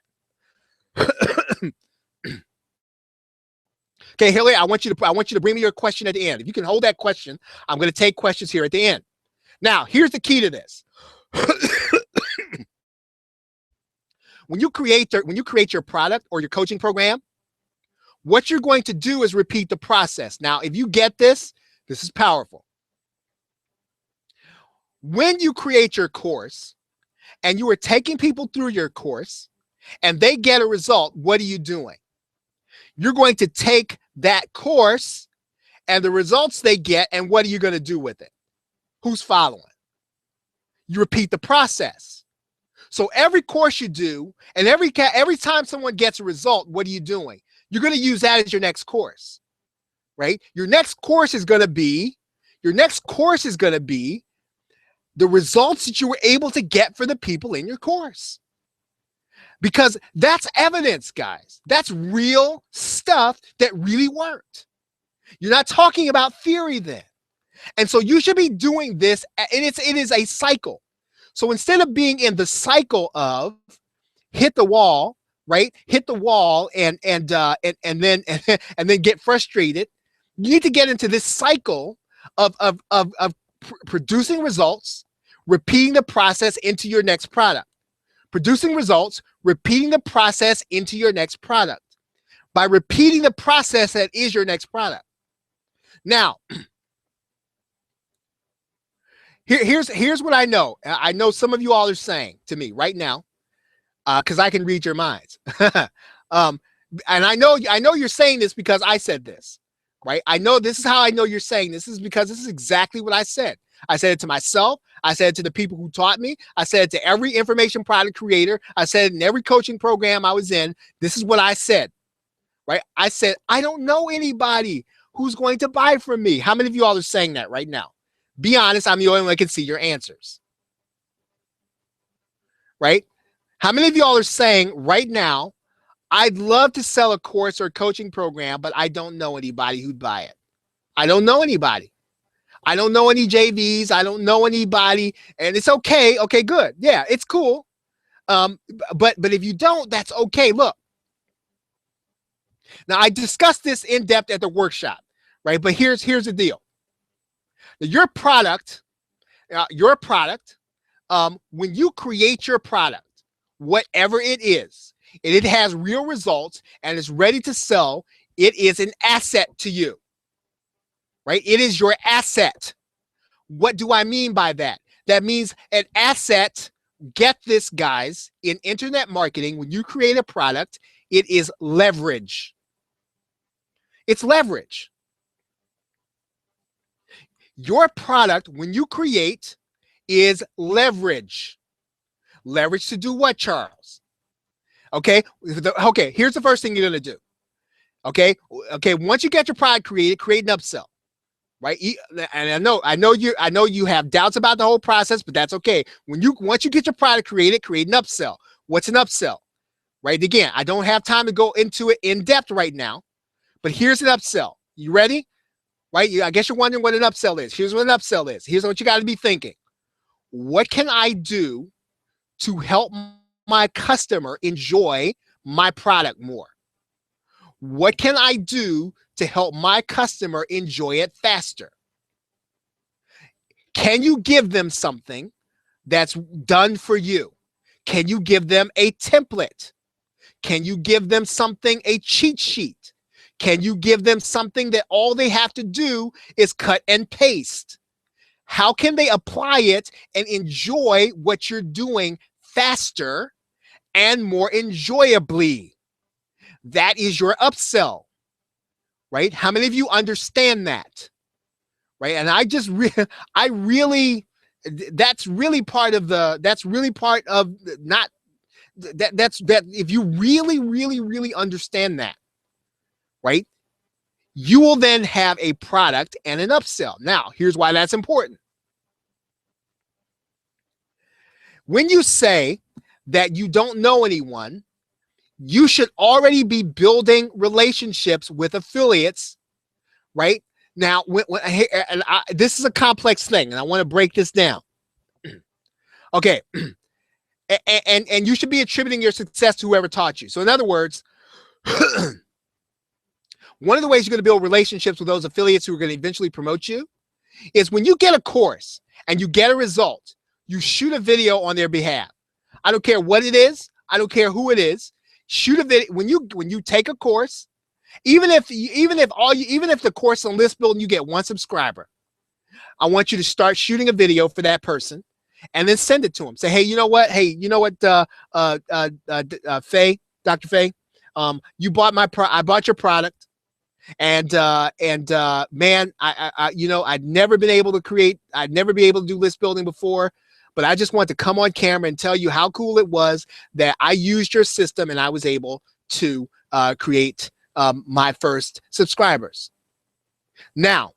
Okay, Hilary, I want you to bring me your question at the end. If you can hold that question, I'm going to take questions here at the end. Now, here's the key to this. When you create your product or your coaching program, what you're going to do is repeat the process. Now, if you get this, this is powerful. When you create your course and you are taking people through your course and they get a result, what are you doing? You're going to take that course and the results they get, and what are you going to do with it? Who's following? You repeat the process. So every course you do, and every time someone gets a result, what are you doing? You're going to use that as your next course, right? Your next course is going to be the results that you were able to get for the people in your course. Because that's evidence, guys. That's real stuff that really worked. You're not talking about theory then. And so you should be doing this, and it is a cycle. So instead of being in the cycle of hit the wall, right? Hit the wall and then get frustrated, you need to get into this cycle of producing results, repeating the process into your next product. Producing results, repeating the process into your next product. By repeating the process that is your next product. Now, here's what I know. I know some of you all are saying to me right now, because I can read your minds. And I know you're saying this because I said this, right? I know this is how I know you're saying this is because this is exactly what I said. I said it to myself. I said it to the people who taught me. I said it to every information product creator. I said it in every coaching program I was in. This is what I said, right? I said, I don't know anybody who's going to buy from me. How many of you all are saying that right now? Be honest. I'm the only one that can see your answers, right? How many of you all are saying right now, I'd love to sell a course or a coaching program, but I don't know anybody who'd buy it. I don't know anybody. I don't know any JVs. I don't know anybody, and it's okay. Okay, good. Yeah, it's cool. But if you don't, that's okay. Look, now I discussed this in depth at the workshop, right? But here's the deal. Your product, when you create your product, whatever it is, and it has real results and is ready to sell, it is an asset to you. Right? It is your asset. What do I mean by that? That means an asset, get this, guys, in internet marketing, when you create a product, it is leverage. It's leverage. Your product, when you create, is leverage. Leverage to do what, Charles? Okay, here's the first thing you're going to do. Okay, once you get your product created, create an upsell. Right, and I know you have doubts about the whole process, but that's okay. Once you get your product created, create an upsell. What's an upsell? Right, again, I don't have time to go into it in depth right now, but here's an upsell. You ready? Right, I guess you're wondering what an upsell is. Here's what an upsell is. Here's what you got to be thinking. What can I do to help my customer enjoy my product more? What can I do to help my customer enjoy it faster? Can you give them something that's done for you? Can you give them a template? Can you give them something, a cheat sheet? Can you give them something that all they have to do is cut and paste? How can they apply it and enjoy what you're doing faster and more enjoyably? That is your upsell, right? How many of you understand that? Right? And I really, that's really part of not that if you really understand that, right? You will then have a product and an upsell. Now, here's why that's important. When you say that you don't know anyone, you should already be building relationships with affiliates, right? Now, this is a complex thing, and I want to break this down. Okay. And you should be attributing your success to whoever taught you. So in other words, one of the ways you're going to build relationships with those affiliates who are going to eventually promote you is when you get a course and you get a result, you shoot a video on their behalf. I don't care what it is. I don't care who it is. Shoot a video when you take a course, even if the course on list building, you get 1 subscriber. I want you to start shooting a video for that person and then send it to them. Say, hey, you know what? Hey, you know what, Faye, Dr. Faye, I bought your product. And man, I'd never been able to do list building before, but I just want to come on camera and tell you how cool it was that I used your system and I was able to create my first subscribers. Now,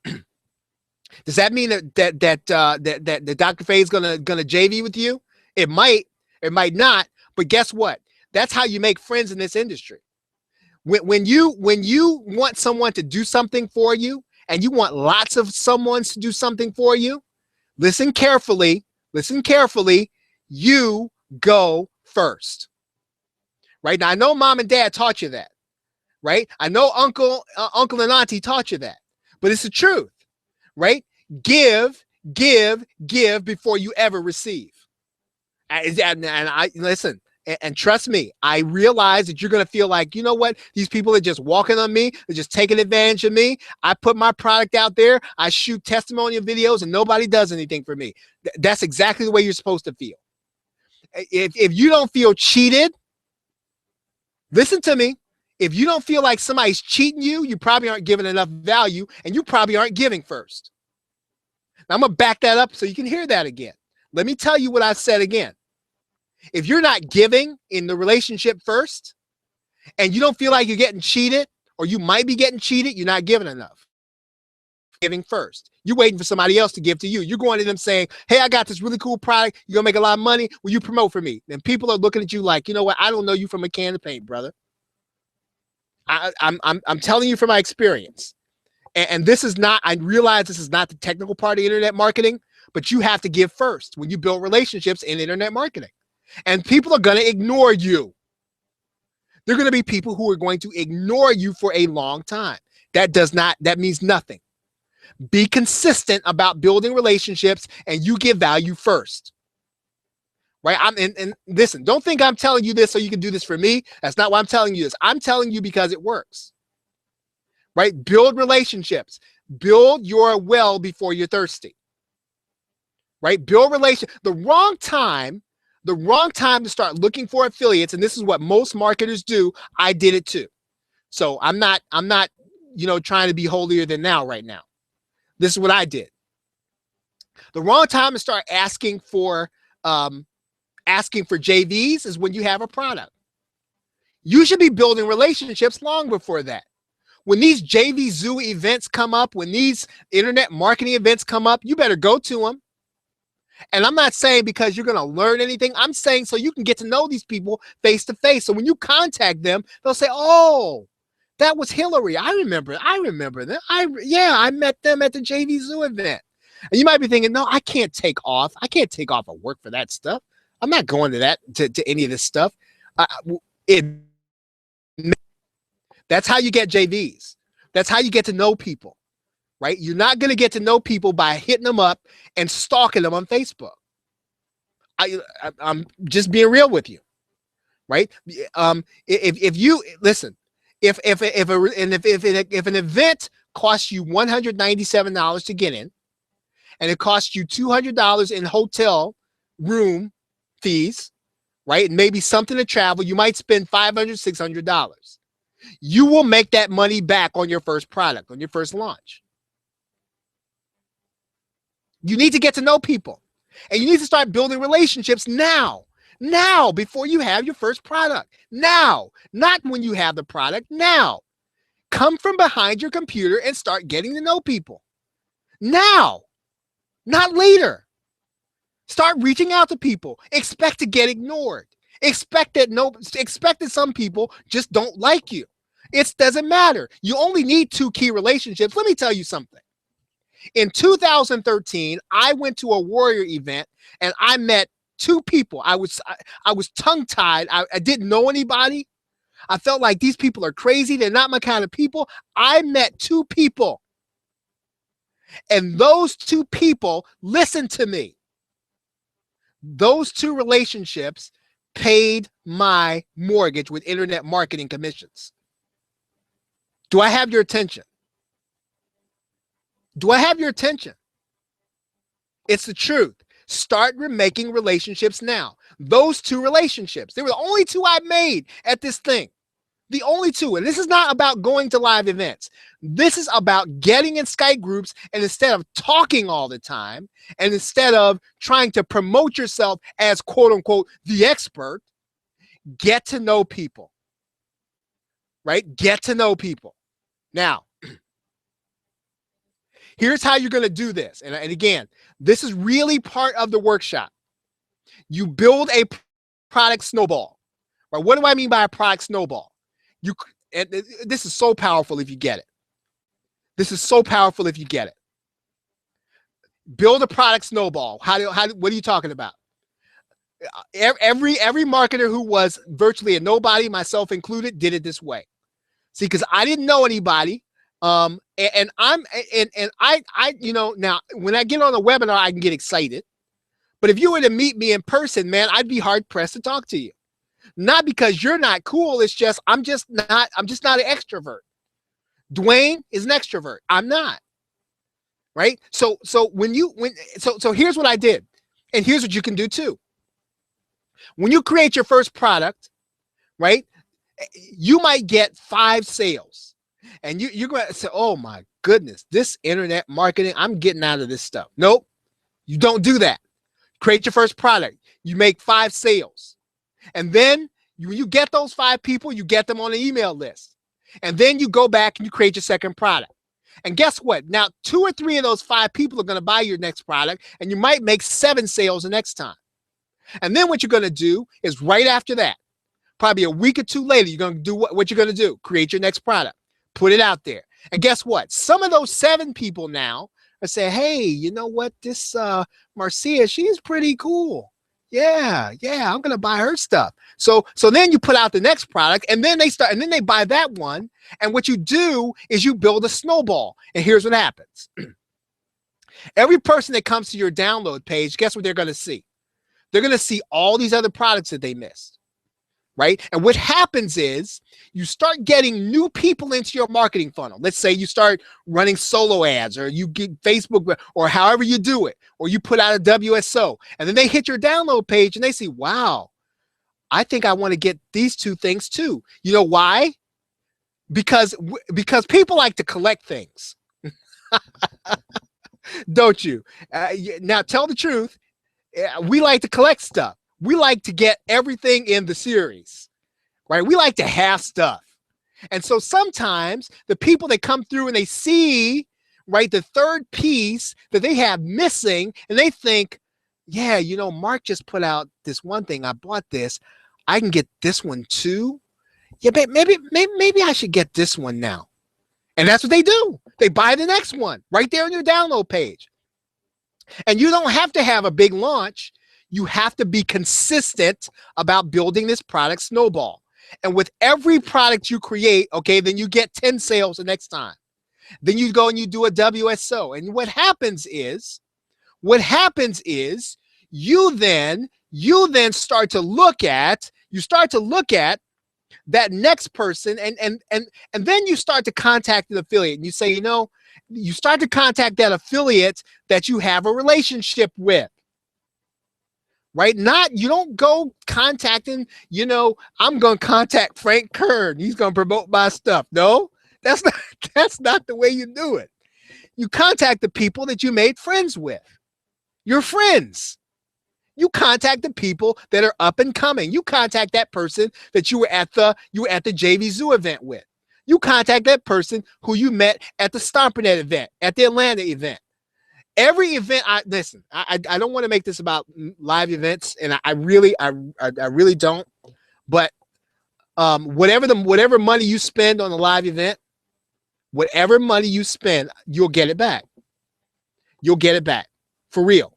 does that mean that Dr. Faye is gonna JV with you? It might not, but guess what? That's how you make friends in this industry. When you want someone to do something for you and you want lots of someones to do something for you, listen carefully, you go first. Right? Now, I know mom and dad taught you that, right? I know uncle and auntie taught you that, but it's the truth, right? Give before you ever receive. And I listen. And trust me, I realize that you're going to feel like, you know what? These people are just walking on me. They're just taking advantage of me. I put my product out there. I shoot testimonial videos and nobody does anything for me. That's exactly the way you're supposed to feel. If you don't feel cheated, listen to me. If you don't feel like somebody's cheating you, you probably aren't giving enough value and you probably aren't giving first. Now, I'm going to back that up so you can hear that again. Let me tell you what I said again. If you're not giving in the relationship first and you don't feel like you're getting cheated or you might be getting cheated, you're not giving enough. Giving first. You're waiting for somebody else to give to you. You're going to them saying, hey, I got this really cool product. You're going to make a lot of money. Will you promote for me? And people are looking at you like, you know what? I don't know you from a can of paint, brother. I'm telling you from my experience. And this is not, I realize this is not the technical part of internet marketing, but you have to give first when you build relationships in internet marketing. And people are going to ignore you. They're going to be people who are going to ignore you for a long time. That means nothing. Be consistent about building relationships and you give value first. Right? And listen, don't think I'm telling you this so you can do this for me. That's not why I'm telling you this. I'm telling you because it works. Right? Build relationships. Build your well before you're thirsty. Right? Build relationships. The wrong time to start looking for affiliates, and this is what most marketers do. I did it too. So I'm not, trying to be holier than thou right now. This is what I did. The wrong time to start asking for JVs is when you have a product. You should be building relationships long before that. When these JV Zoo events come up, when these internet marketing events come up, you better go to them. And I'm not saying because you're going to learn anything. I'm saying so you can get to know these people face to face. So when you contact them, they'll say, oh, that was Hillary. I remember them. I met them at the JV Zoo event. And you might be thinking, no, I can't take off. I can't take off of work for that stuff. I'm not going to any of this stuff. That's how you get JVs. That's how you get to know people. Right? You're not going to get to know people by hitting them up and stalking them on Facebook. I'm just being real with you. right? If you listen, if an event costs you $197 to get in, and it costs you $200 in hotel room fees, right? And maybe something to travel, you might spend $500, $600. You will make that money back on your first product, on your first launch. You need to get to know people, and you need to start building relationships now. Now, before you have your first product. Now, not when you have the product. Now, come from behind your computer and start getting to know people. Now, not later. Start reaching out to people. Expect to get ignored. Expect that some people just don't like you. It doesn't matter. You only need 2 key relationships. Let me tell you something. In 2013, I went to a Warrior event and I met 2 people. I was tongue-tied. I didn't know anybody. I felt like these people are crazy. They're not my kind of people. I met 2 people. And those 2 people listened to me. Those 2 relationships paid my mortgage with internet marketing commissions. Do I have your attention? Do I have your attention? It's the truth. Start making relationships now. Those 2 relationships, they were the only 2 I made at this thing. The only 2. And this is not about going to live events. This is about getting in Skype groups, and instead of talking all the time, and instead of trying to promote yourself as quote unquote the expert, get to know people. Right? Get to know people. Now, here's how you're going to do this. And again, this is really part of the workshop. You build a product snowball. Right? What do I mean by a product snowball? And this is so powerful if you get it. This is so powerful if you get it. Build a product snowball. What are you talking about? Every marketer who was virtually a nobody, myself included, did it this way. See, because I didn't know anybody. And I, you know, now when I get on a webinar, I can get excited. But if you were to meet me in person, man, I'd be hard pressed to talk to you. Not because you're not cool. It's just, I'm just not an extrovert. Dwayne is an extrovert. I'm not. Right. So here's what I did. And here's what you can do too. When you create your first product, right, you might get 5 sales. And you're going to say, oh my goodness, this internet marketing, I'm getting out of this stuff. Nope, you don't do that. Create your first product. You make 5 sales. And then when you get those 5 people, you get them on an email list. And then you go back and you create your second product. And guess what? Now, 2 or 3 of those 5 people are going to buy your next product, and you might make 7 sales the next time. And then what you're going to do is right after that, probably a week or 2 later, you're going to do what you're going to do. Create your next product. Put it out there. And guess what? Some of those 7 people now are saying, hey, you know what? This Marcia, she's pretty cool. Yeah, I'm going to buy her stuff. So then you put out the next product, and then they buy that one. And what you do is you build a snowball. And here's what happens. Every person that comes to your download page, guess what they're going to see? They're going to see all these other products that they missed. Right? And what happens is you start getting new people into your marketing funnel. Let's say you start running solo ads, or you get Facebook, or however you do it, or you put out a WSO, and then they hit your download page and they see, wow, I think I want to get these 2 things too. You know why? Because people like to collect things. Don't you? Now tell the truth. We like to collect stuff. We like to get everything in the series, right? We like to have stuff. And so sometimes the people that come through and they see, right, the 3rd piece that they have missing, and they think, yeah, you know, Mark just put out this one thing. I bought this. I can get this one too. Yeah, maybe I should get this one now. And that's what they do. They buy the next one right there on your download page. And you don't have to have a big launch. You have to be consistent about building this product snowball. And with every product you create, okay, then you get 10 sales the next time. Then you go and you do a WSO. And what happens is you then start to look at you start to look at that next person, and then you start to contact the affiliate, and you say, you know, you start to contact that affiliate that you have a relationship with. Right? Not, you don't go contacting, you know, I'm going to contact Frank Kern. He's going to promote my stuff. No, that's not, that's not the way you do it. You contact the people that you made friends with. Your friends. You contact the people that are up and coming. You contact that person that you were at the JV Zoo event with. You contact that person who you met at the Stompernet event, at the Atlanta event. Every event, I don't want to make this about live events, and I really don't. But whatever money you spend on a live event, whatever money you spend, you'll get it back. You'll get it back for real.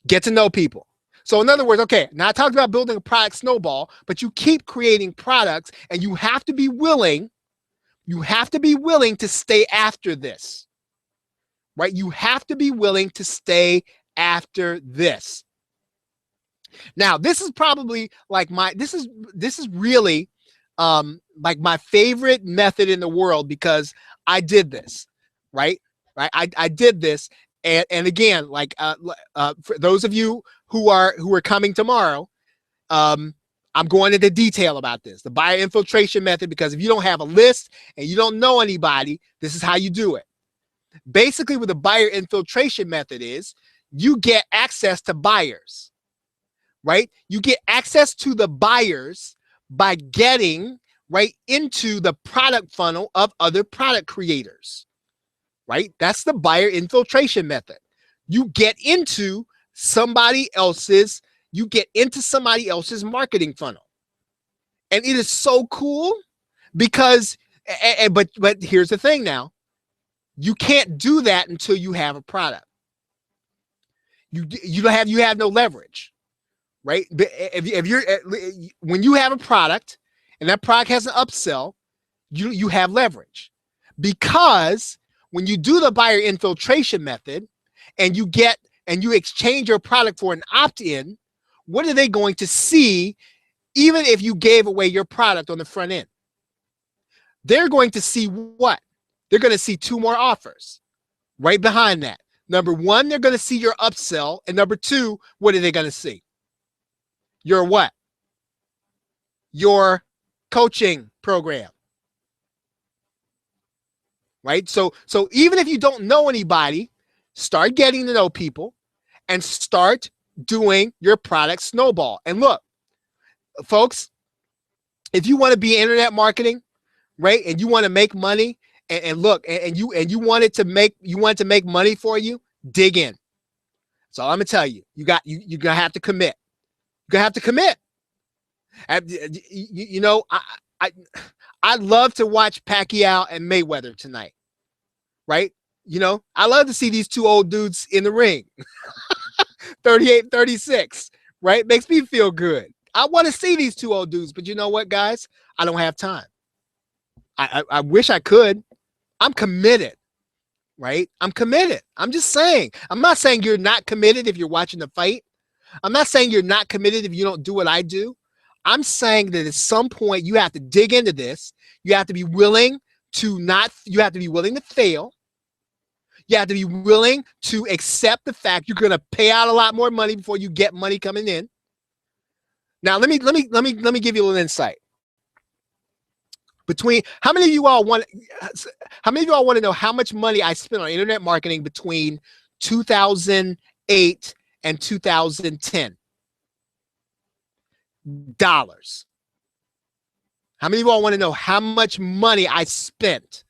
Get to know people. So in other words, okay, now I talked about building a product snowball, but you keep creating products, and you have to be willing. You have to be willing to stay after this. Right? You have to be willing to stay after this. Now, this is probably like this is really like my favorite method in the world, because I did this, right? I did this. And again, like for those of you who are coming tomorrow, I'm going into detail about this, the buyer infiltration method, because if you don't have a list and you don't know anybody, this is how you do it. Basically, what the buyer infiltration method is, you get access to buyers, right? You get access to the buyers by getting right into the product funnel of other product creators, right? That's the buyer infiltration method. You get into somebody else's marketing funnel. And it is so cool because, but here's the thing now. You can't do that until you have a product. You have no leverage, right? If you're when you have a product and that product has an upsell, you have leverage, because when you do the buyer infiltration method and you exchange your product for an opt-in, what are they going to see? Even if you gave away your product on the front end, they're going to see what? They're going to see two more offers right behind that. Number one, they're going to see your upsell. And number two, what are they going to see? Your what? Your coaching program. Right? So even if you don't know anybody, start getting to know people and start doing your product snowball. And look, folks, if you want to be internet marketing, right, and you want to make money, and look, and you want it to make money for you, dig in. So I'm gonna tell you, you're gonna have to commit. You're gonna have to commit. You know, I'd love to watch Pacquiao and Mayweather tonight, right? You know, I love to see these two old dudes in the ring, 38, 36, right? Makes me feel good. I want to see these two old dudes, but you know what, guys? I don't have time. I wish I could. I'm committed, right? I'm committed. I'm just saying. I'm not saying you're not committed if you're watching the fight. I'm not saying you're not committed if you don't do what I do. I'm saying that at some point you have to dig into this. You have to be willing to fail. You have to be willing to accept the fact you're going to pay out a lot more money before you get money coming in. Now, let me give you a little insight. How many of you all want to know how much money I spent on internet marketing between 2008 and 2010? Dollars. How many of you all want to know how much money I spent?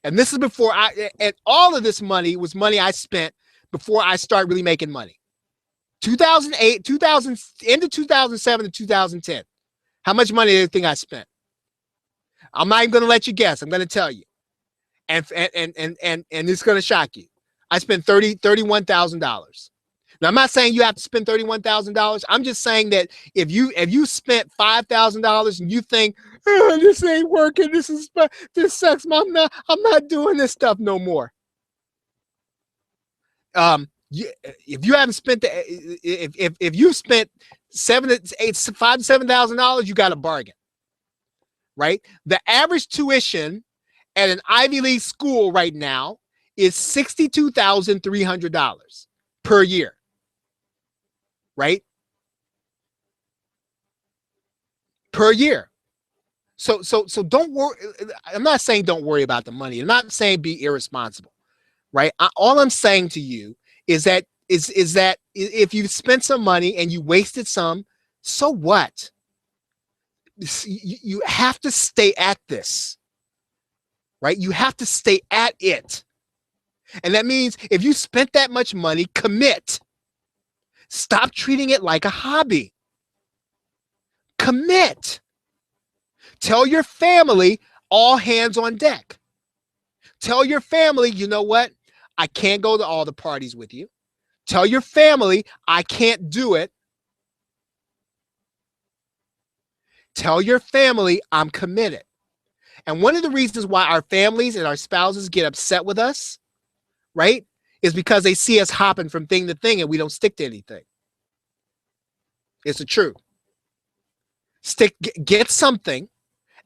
And this is before and all of this money was money I spent before I started really making money. 2008, into 2007 to 2010. How much money do you think I spent? I'm not even going to let you guess. I'm going to tell you. And it's going to shock you. I spent $31,000. Now, I'm not saying you have to spend $31,000. I'm just saying that if you spent $5,000 and you think, oh, this ain't working, this sucks, I'm not doing this stuff no more. If you haven't spent if you spent $5,000 to $7,000, you got a bargain, right? The average tuition at an Ivy League school right now is $62,300 per year, right? Per year. So don't worry. I'm not saying don't worry about the money. I'm not saying be irresponsible, right? All I'm saying to you is that if you spent some money and you wasted some, so what? You have to stay at this, right? You have to stay at it. And that means if you spent that much money, commit. Stop treating it like a hobby. Commit. Tell your family, all hands on deck. Tell your family, you know what? I can't go to all the parties with you. Tell your family, I can't do it. Tell your family, I'm committed. And one of the reasons why our families and our spouses get upset with us, right, is because they see us hopping from thing to thing and we don't stick to anything. It's the truth. Get something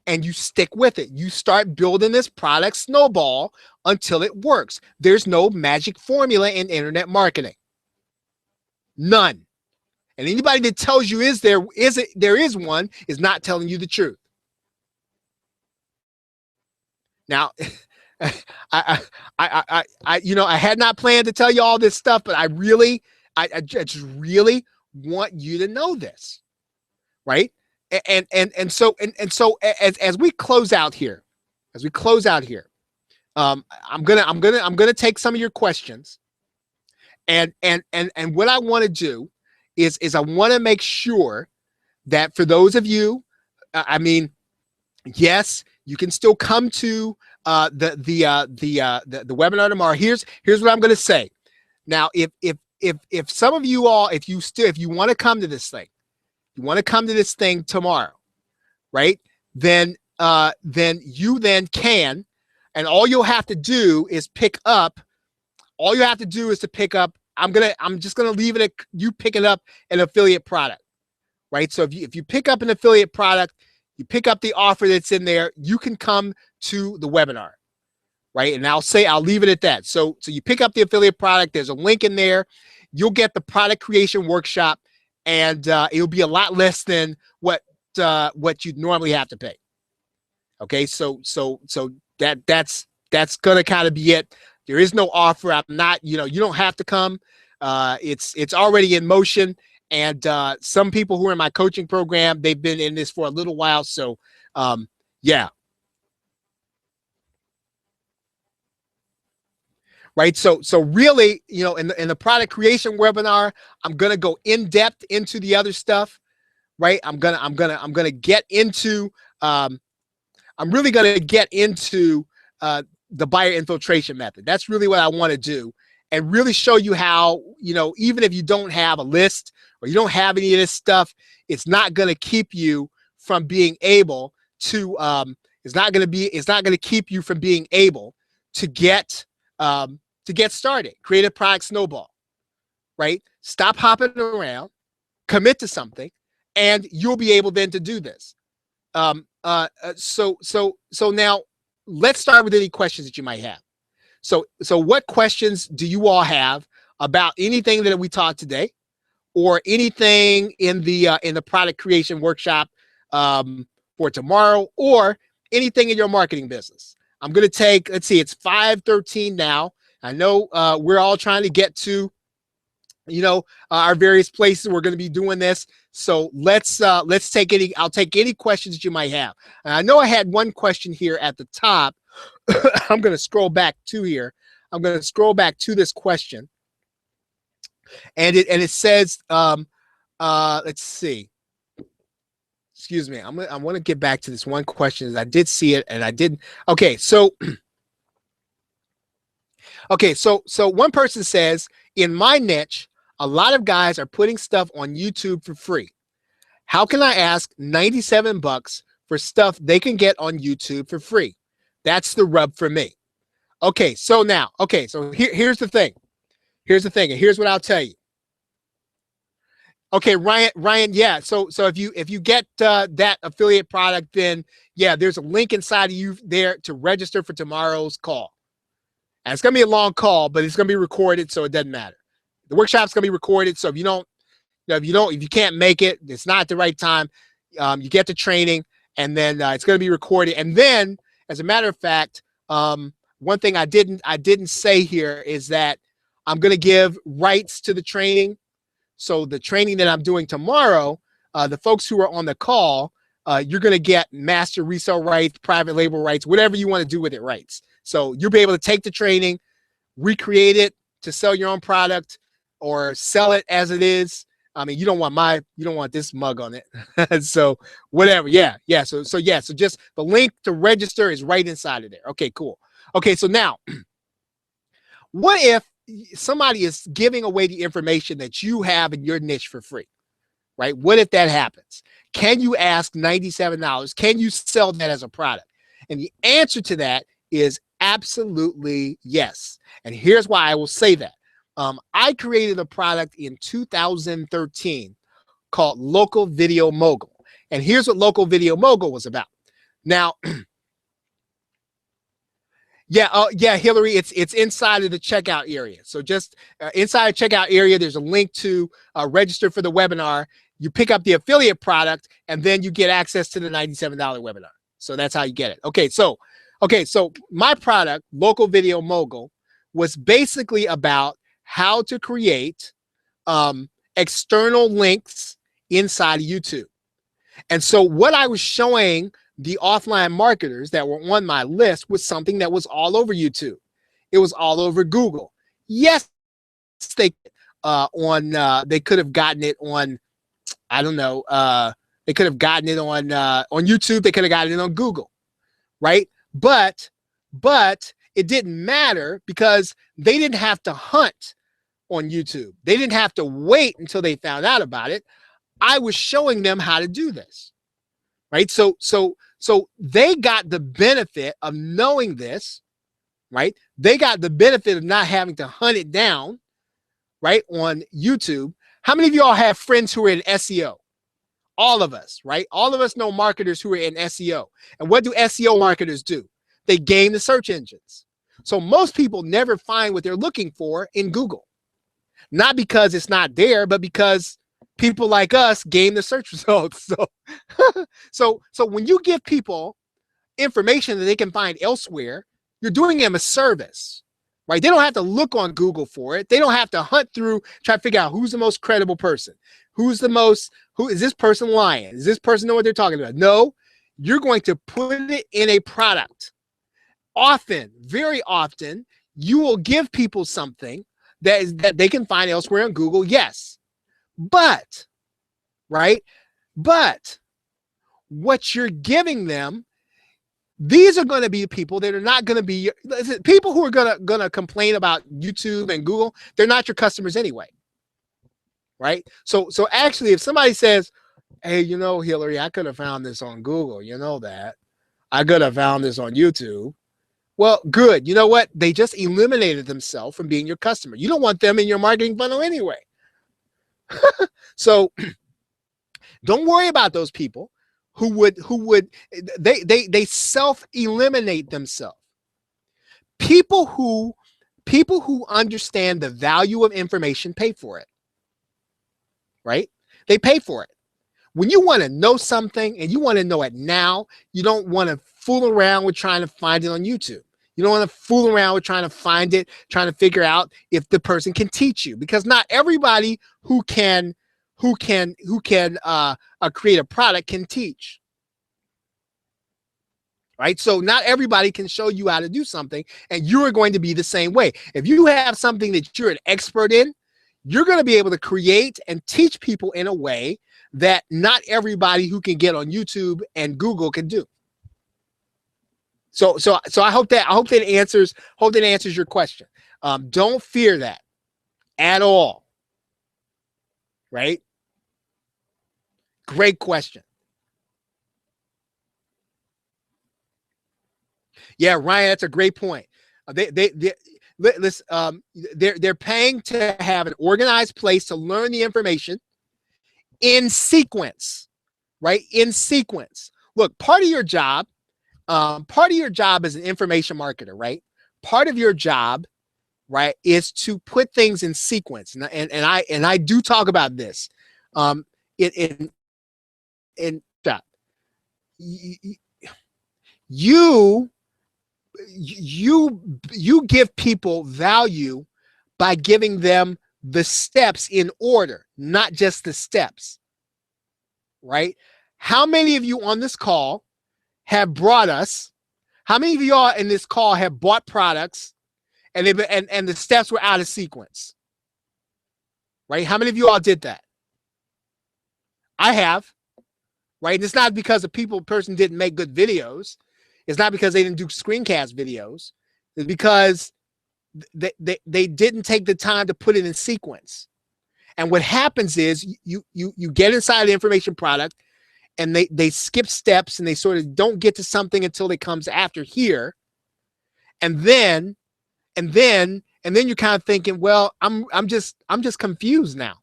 and you stick with it. You start building this product snowball until it works. There's no magic formula in internet marketing. None. And anybody that tells you there is one is not telling you the truth. Now, I had not planned to tell you all this stuff, but I just really want you to know this, right? And so as we close out here, I'm gonna take some of your questions, and what I want to do is I want to make sure that for those of you, yes, you can still come to the webinar tomorrow. Here's what I'm going to say. Now, if some of you all, if you want to come to this thing, tomorrow, right? Then you can, and all you'll have to do is pick up. All you have to do is to pick up. I'm just gonna leave it at you picking up an affiliate product, right? So if you pick up an affiliate product, you pick up the offer that's in there, you can come to the webinar, right? And I'll leave it at that. So you pick up the affiliate product. There's a link in there. You'll get the product creation workshop, and it'll be a lot less than what you'd normally have to pay. Okay, so that's gonna kind of be it. There is no offer. I'm not, you don't have to come. It's already in motion. And some people who are in my coaching program, they've been in this for a little while. So, yeah. Right. So really, in the product creation webinar, I'm going to go in depth into the other stuff. Right. I'm going to get into, I'm really going to get into the buyer infiltration method. That's really what I want to do, and really show you how, even if you don't have a list or you don't have any of this stuff, it's not going to keep you from being able to, it's not going to keep you from being able to get started. Create a product snowball, right? Stop hopping around, commit to something, and you'll be able then to do this. So now let's start with any questions that you might have. So what questions do you all have about anything that we taught today, or anything in the product creation workshop for tomorrow, or anything in your marketing business? I'm going to take, let's see, it's 5:13 now. I know we're all trying to get to, our various places we're going to be doing this. So let's take I'll take any questions that you might have. And I know I had one question here at the top. I'm going to scroll back to here. I'm going to scroll back to this question. And it says, let's see. Excuse me. I want to get back to this one question. I did see it and I didn't. Okay. So one person says, in my niche, a lot of guys are putting stuff on YouTube for free. How can I ask $97 for stuff they can get on YouTube for free? That's the rub for me. Okay, so here's the thing. And here's what I'll tell you. Okay, Ryan, yeah. So if you get that affiliate product, then yeah, there's a link inside of you there to register for tomorrow's call. And it's gonna be a long call, but it's gonna be recorded, so it doesn't matter. The workshop's gonna be recorded, so if you don't, if you can't make it, it's not at the right time. You get the training, and then it's gonna be recorded. And then, as a matter of fact, one thing I didn't say here is that I'm gonna give rights to the training. So the training that I'm doing tomorrow, the folks who are on the call, you're going to get master resale rights, private label rights, whatever you want to do with it rights. So you'll be able to take the training, recreate it to sell your own product or sell it as it is. I mean, you don't want this mug on it. So whatever. Yeah. So just the link to register is right inside of there. Okay, cool. Okay. So now what if somebody is giving away the information that you have in your niche for free, right? What if that happens? Can you ask $97? Can you sell that as a product? And the answer to that is absolutely yes. And here's why I will say that. I created a product in 2013 called Local Video Mogul. And here's what Local Video Mogul was about. Now, yeah, Hillary, it's inside of the checkout area. So just inside the checkout area, there's a link to register for the webinar. You pick up the affiliate product, and then you get access to the $97 webinar. So that's how you get it. Okay, so my product, Local Video Mogul, was basically about how to create external links inside of YouTube. And so what I was showing the offline marketers that were on my list was something that was all over YouTube. It was all over Google. Yes, they they could have gotten it on, I don't know, they could have gotten it on YouTube. They could have gotten it on Google, right? But it didn't matter because they didn't have to hunt on YouTube. They didn't have to wait until they found out about it. I was showing them how to do this, right? So they got the benefit of knowing this, right? They got the benefit of not having to hunt it down, right, on YouTube. How many of y'all have friends who are in SEO? All of us, right? All of us know marketers who are in SEO. And what do SEO marketers do? They game the search engines. So most people never find what they're looking for in Google. Not because it's not there, but because people like us game the search results. So when you give people information that they can find elsewhere, you're doing them a service, right? They don't have to look on Google for it. They don't have to hunt through, try to figure out who's the most credible person. Who is this person lying? Does this person know what they're talking about? No, you're going to put it in a product. Often, very often, you will give people something that they can find elsewhere on Google, yes. But, right? But what you're giving them, these are going to be people that are not going to be people who are going to complain about YouTube and Google. They're not your customers anyway, right? So actually, if somebody says, "Hey, you know, Hillary, I could have found this on Google. You know that I could have found this on YouTube." Well, good. You know what? They just eliminated themselves from being your customer. You don't want them in your marketing funnel anyway. So don't worry about those people who would they self-eliminate themselves. People who understand the value of information pay for it. Right? They pay for it. When you want to know something and you want to know it now, you don't want to fool around with trying to find it on YouTube. You don't want to fool around with trying to find it, trying to figure out if the person can teach you, because not everybody who can create a product can teach. Right? So not everybody can show you how to do something, and you are going to be the same way. If you have something that you're an expert in, you're going to be able to create and teach people in a way that not everybody who can get on YouTube and Google can do. So I hope that answers your question. Don't fear that at all. Right? Great question. Yeah, Ryan, that's a great point. They're paying to have an organized place to learn the information. in sequence, right? In sequence. Look, part of your job as an information marketer, right? Part of your job, right, is to put things in sequence. And I do talk about this. In you you give people value by giving them the steps in order, not just the steps, right? How many of you on this call have brought us? How many of y'all in this call have bought products and and the steps were out of sequence, right? How many of you all did that? I have, right? And it's not because a person didn't make good videos. It's not because they didn't do screencast videos. It's because they didn't take the time to put it in sequence. And what happens is you get inside the information product and they skip steps and they sort of don't get to something until it comes after here. And then you're kind of thinking, well, I'm just confused now.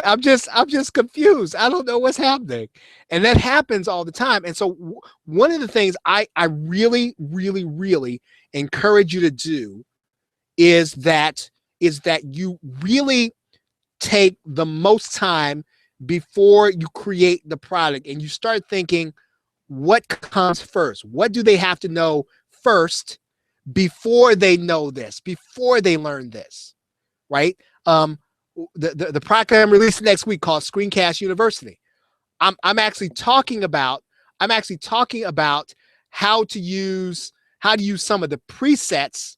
I'm just confused. I don't know what's happening. And that happens all the time. And so one of the things I really, really, really encourage you to do is that you really take the most time before you create the product and you start thinking, what comes first? What do they have to know first before they know this, before they learn this, right? The product I'm releasing next week called Screencast University. I'm actually talking about how to use some of the presets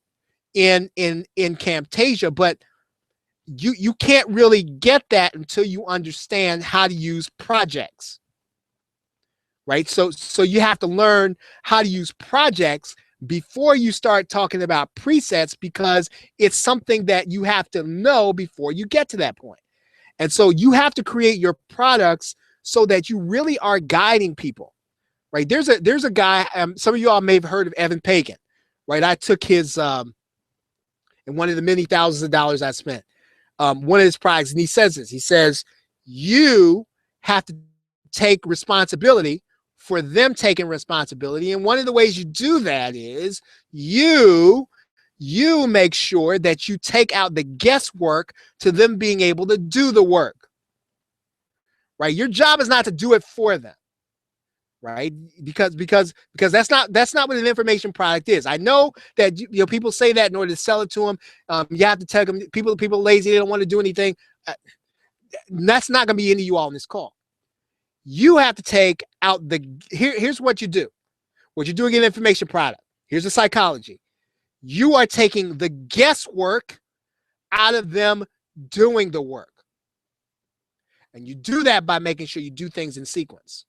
in Camtasia, but you can't really get that until you understand how to use projects, right? So you have to learn how to use projects before you start talking about presets, because it's something that you have to know before you get to that point. And so you have to create your products so that you really are guiding people, right? There's a guy, some of you all may have heard of Evan Pagan, right? I took his, and one of the many thousands of dollars I spent, one of his products, and he says this, he says, you have to take responsibility for them taking responsibility. And one of the ways you do that is you make sure that you take out the guesswork to them being able to do the work, right? Your job is not to do it for them, right? Because that's not what an information product is. I know that people say that in order to sell it to them, you have to tell them people lazy, they don't want to do anything. That's not going to be any of you all on this call. You have to take out here's what you do. What you're doing in an information product. Here's the psychology. You are taking the guesswork out of them doing the work. And you do that by making sure you do things in sequence.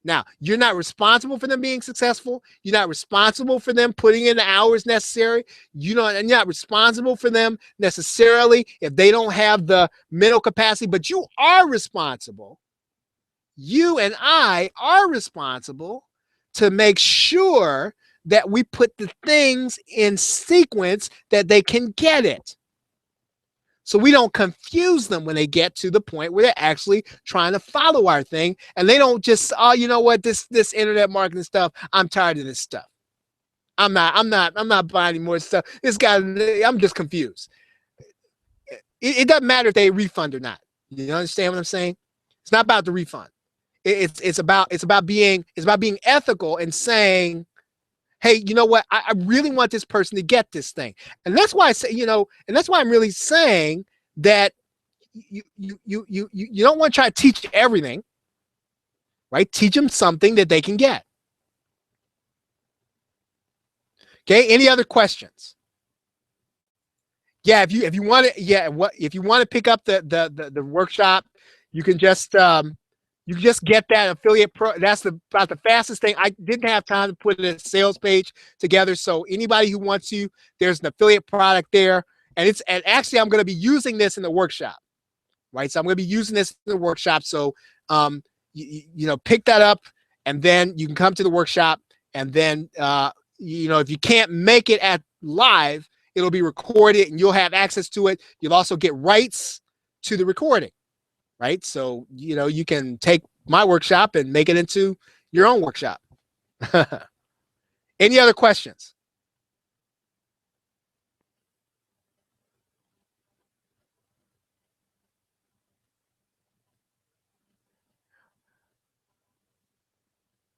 Now, you're not responsible for them being successful. You're not responsible for them putting in the hours necessary. You're not responsible for them necessarily if they don't have the mental capacity, but you are responsible. You and I are responsible to make sure that we put the things in sequence that they can get it. So we don't confuse them when they get to the point where they're actually trying to follow our thing and they don't just, oh, you know what, this internet marketing stuff, I'm tired of this stuff. I'm not buying any more stuff. This guy, I'm just confused. It doesn't matter if they refund or not. You understand what I'm saying? It's not about the refund. It's about being ethical and saying, hey, you know what? I really want this person to get this thing. And that's why I say, and that's why I'm really saying that you don't want to try to teach everything, right? Teach them something that they can get. Okay. Any other questions? Yeah. If you want to pick up the workshop, you can just get that affiliate pro. That's about the fastest thing. I didn't have time to put a sales page together. So anybody who wants to, there's an affiliate product there. And actually I'm going to be using this in the workshop, right? So I'm going to be using this in the workshop. So, pick that up and then you can come to the workshop and then, if you can't make it at live, it'll be recorded and you'll have access to it. You'll also get rights to the recording, right? So, you can take my workshop and make it into your own workshop. Any other questions?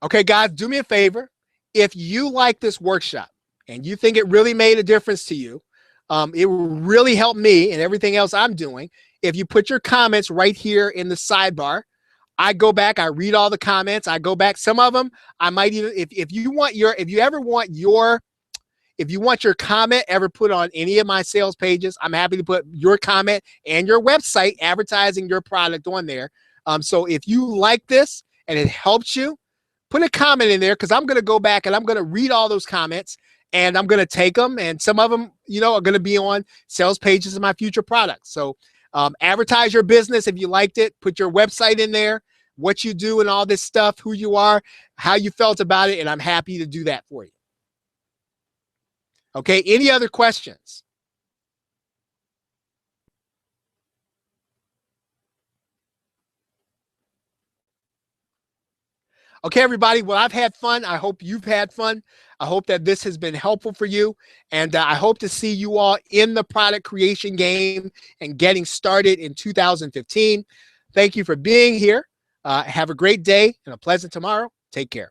Okay, guys, do me a favor. If you like this workshop and you think it really made a difference to you, it will really help me and everything else I'm doing. If you put your comments right here in the sidebar, I go back, I read all the comments, I go back. Some of them I might even, if you want your comment ever put on any of my sales pages, I'm happy to put your comment and your website advertising your product on there. So if you like this and it helps you, put a comment in there, because I'm going to go back and I'm going to read all those comments and I'm going to take them. And some of them, are going to be on sales pages of my future products. So advertise your business if you liked it. Put your website in there, what you do and all this stuff, who you are, how you felt about it. And I'm happy to do that for you. Okay. Any other questions? Okay, everybody. Well, I've had fun. I hope you've had fun. I hope that this has been helpful for you. And I hope to see you all in the product creation game and getting started in 2015. Thank you for being here. Have a great day and a pleasant tomorrow. Take care.